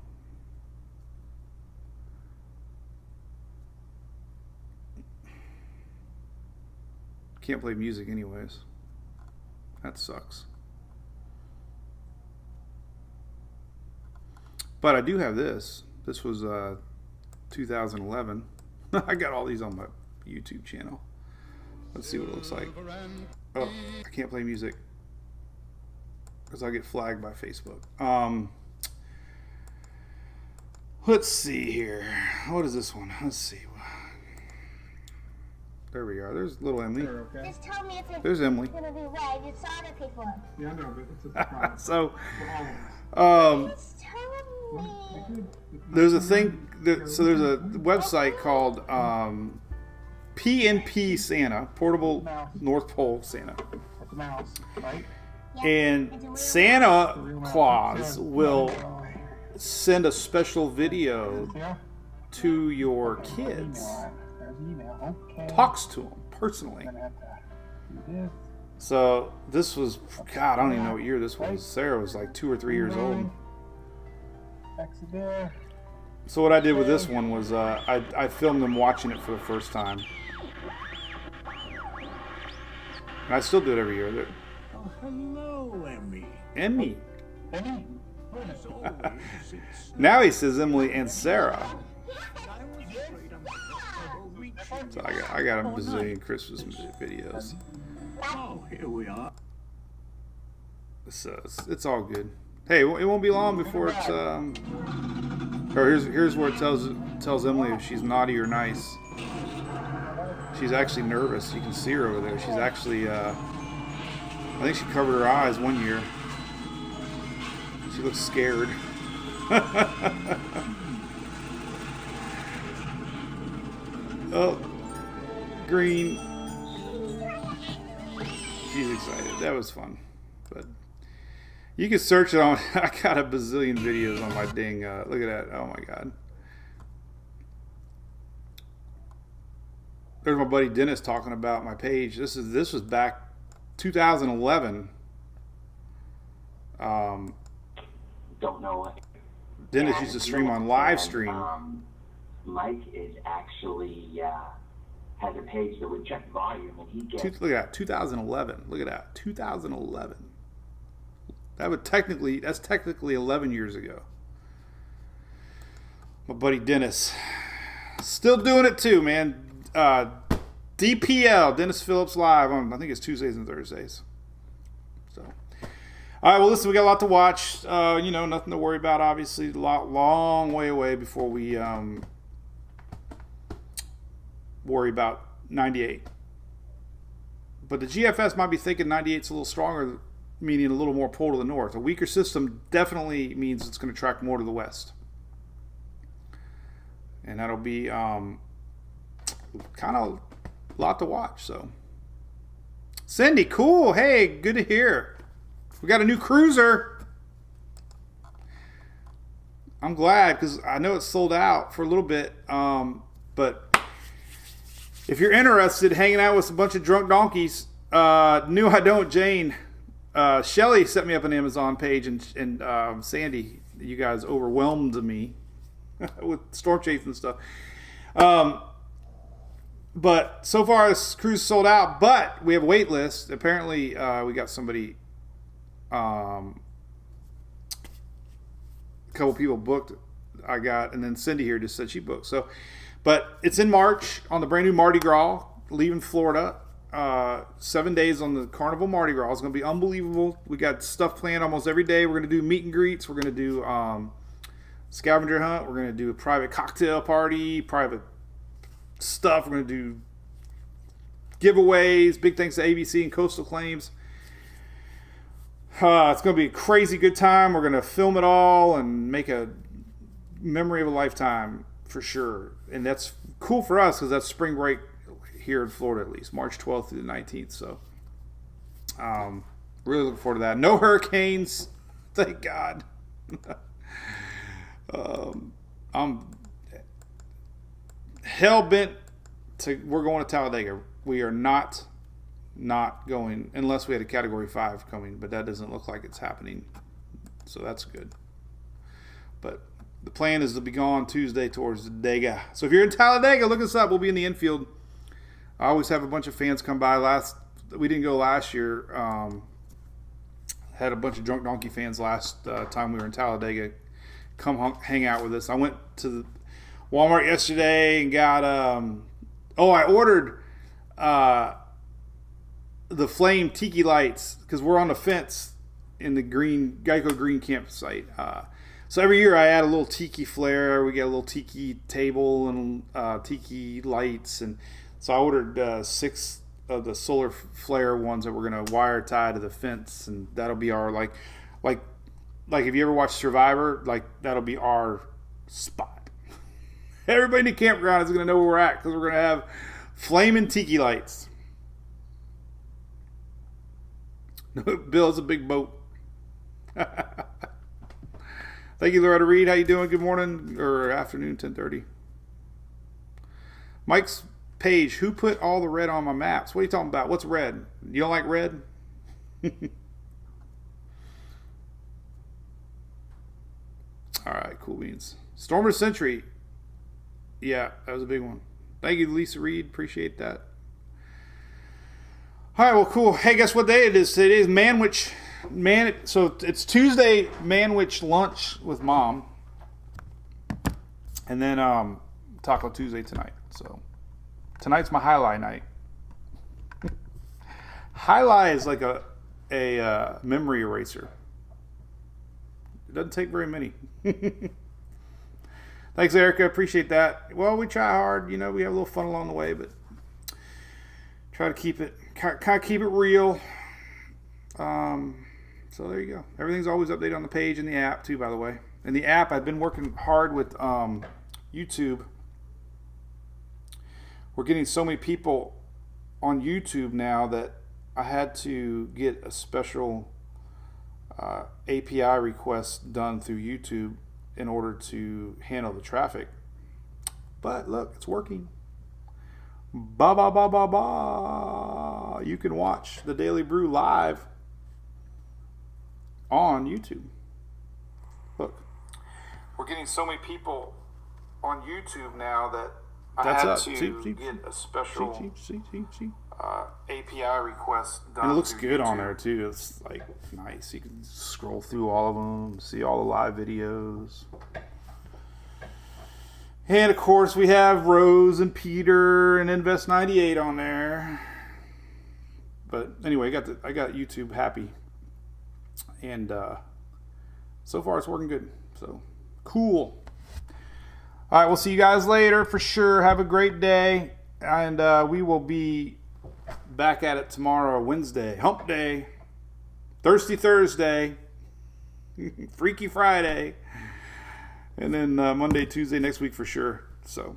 can't play music anyways. That sucks. But I do have this. This was 2011. I got all these on my YouTube channel. Let's see what it looks like. Oh, I can't play music because I'll get flagged by Facebook. Let's see here. What is this one? Let's see. There we are. There's little Emily. Okay. Just tell me if There's Emily. It's gonna be red. It's other people. Yeah, I know, but it's a surprise. So, Just tell me. there's a thing. So there's a website called PNP Santa, Portable North Pole Santa. That's a mouse, right? And Santa Claus will send a special video Yeah. to your kids. There's the email. Okay. Talks to them personally. I'm gonna have to do this. So this was, God, I don't even know what year this was. Sarah was like 2 or 3 years old. Exit there. So what I did with this one was I filmed them watching it for the first time. And I still do it every year. Oh, hello, Emmy. Emmy. Emmy? As always, it's Now he says Emily and Sarah. I was afraid I might never reach you. So I got a bazillion Christmas videos. Oh, here we are. So it's all good. Hey, it won't be long before it's or here's where it tells Emily if she's naughty or nice. She's actually nervous. You can see her over there. She's actually I think she covered her eyes one year. She looks scared. Oh, green. She's excited. That was fun. But you can search it on. I got a bazillion videos on my dang. Look at that. Oh my God. There's my buddy Dennis talking about my page. This was back 2011. Don't know. Dennis And used to you stream know, on live and, stream. Mike is actually has a page that would check volume, and he gets. Look at that, 2011. Look at that, 2011. That's technically 11 years ago. My buddy Dennis, still doing it too, man. DPL, Dennis Phillips Live on, I think it's Tuesdays and Thursdays. So, all right, well, listen, we got a lot to watch. Nothing to worry about. Obviously, long way away before we worry about 98. But the GFS might be thinking 98's a little stronger, meaning a little more pull to the north. A weaker system definitely means it's going to track more to the west. And that'll be kind of a lot to watch. So, Cindy, cool. Hey, good to hear. We got a new cruiser. I'm glad because I know it's sold out for a little bit. But if you're interested, hanging out with a bunch of drunk donkeys, new I don't Jane. Shelly set me up an Amazon page, and Sandy, you guys overwhelmed me with storm chase and stuff. But so far this cruise sold out, but we have a wait list. Apparently we got somebody, a couple people booked. And then Cindy here just said she booked. So, but it's in March on the brand new Mardi Gras, leaving Florida. 7 days on the Carnival Mardi Gras. It's going to be unbelievable. We got stuff planned almost every day. We're going to do meet and greets. We're going to do scavenger hunt. We're going to do a private cocktail party, private stuff. We're going to do giveaways. Big thanks to ABC and Coastal Claims. It's going to be a crazy good time. We're going to film it all and make a memory of a lifetime for sure. And that's cool for us because that's spring break here in Florida, at least March 12th through the 19th. So really looking forward to that. No hurricanes, thank God. I'm hell bent we're going to Talladega. We are not going unless we had a category 5 coming, but that doesn't look like it's happening, so that's good. But the plan is to be gone Tuesday towards the Dega. So if you're in Talladega, look us up. We'll be in the infield. I always have a bunch of fans come by. We didn't go last year. Had a bunch of Drunk Donkey fans last time we were in Talladega come hang out with us. I went to the Walmart yesterday and got I ordered the flame tiki lights because we're on the fence in the Geico Green campsite. So every year I add a little tiki flare. We get a little tiki table and tiki lights, and so I ordered 6 of the solar flare ones that we're gonna wire tie to the fence, and that'll be our like if you ever watch Survivor, like that'll be our spot. Everybody in the campground is gonna know where we're at because we're gonna have flaming tiki lights. Bill's a big boat. Thank you, Loretta Reed. How you doing? Good morning or afternoon, 10:30. Mike's page. Who put all the red on my maps? What are you talking about? What's red? You don't like red? All right, cool beans. Storm of the Century. Yeah, that was a big one. Thank you, Lisa Reed. Appreciate that. All right, well, cool. Hey, guess what day it is? It is so it's Tuesday, Manwich lunch with Mom. And then Taco Tuesday tonight. So tonight's my highlight night. Highlight is like a memory eraser. It doesn't take very many. Thanks, Erica. Appreciate that. Well, we try hard. You know, we have a little fun along the way, but try to keep it real. So there you go. Everything's always updated on the page and the app too, by the way. And the app, I've been working hard with YouTube. We're getting so many people on YouTube now that I had to get a special API request done through YouTube in order to handle the traffic. But look, it's working. Ba ba ba ba ba. You can watch the Daily Brew live on YouTube. Look, we're getting so many people on YouTube now that I had to get a special API request done. And it looks good on there too. It's like nice. You can scroll through all of them, see all the live videos. And of course we have Rose and Peter and Invest 98 on there. But anyway, I got YouTube happy. And so far it's working good. So cool. All right, we'll see you guys later for sure. Have a great day. And we will be back at it tomorrow, Wednesday, Hump Day, Thirsty Thursday, Freaky Friday, and then Monday, Tuesday next week for sure. So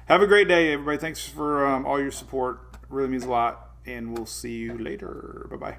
have a great day, everybody. Thanks for all your support. It really means a lot. And we'll see you later. Bye-bye.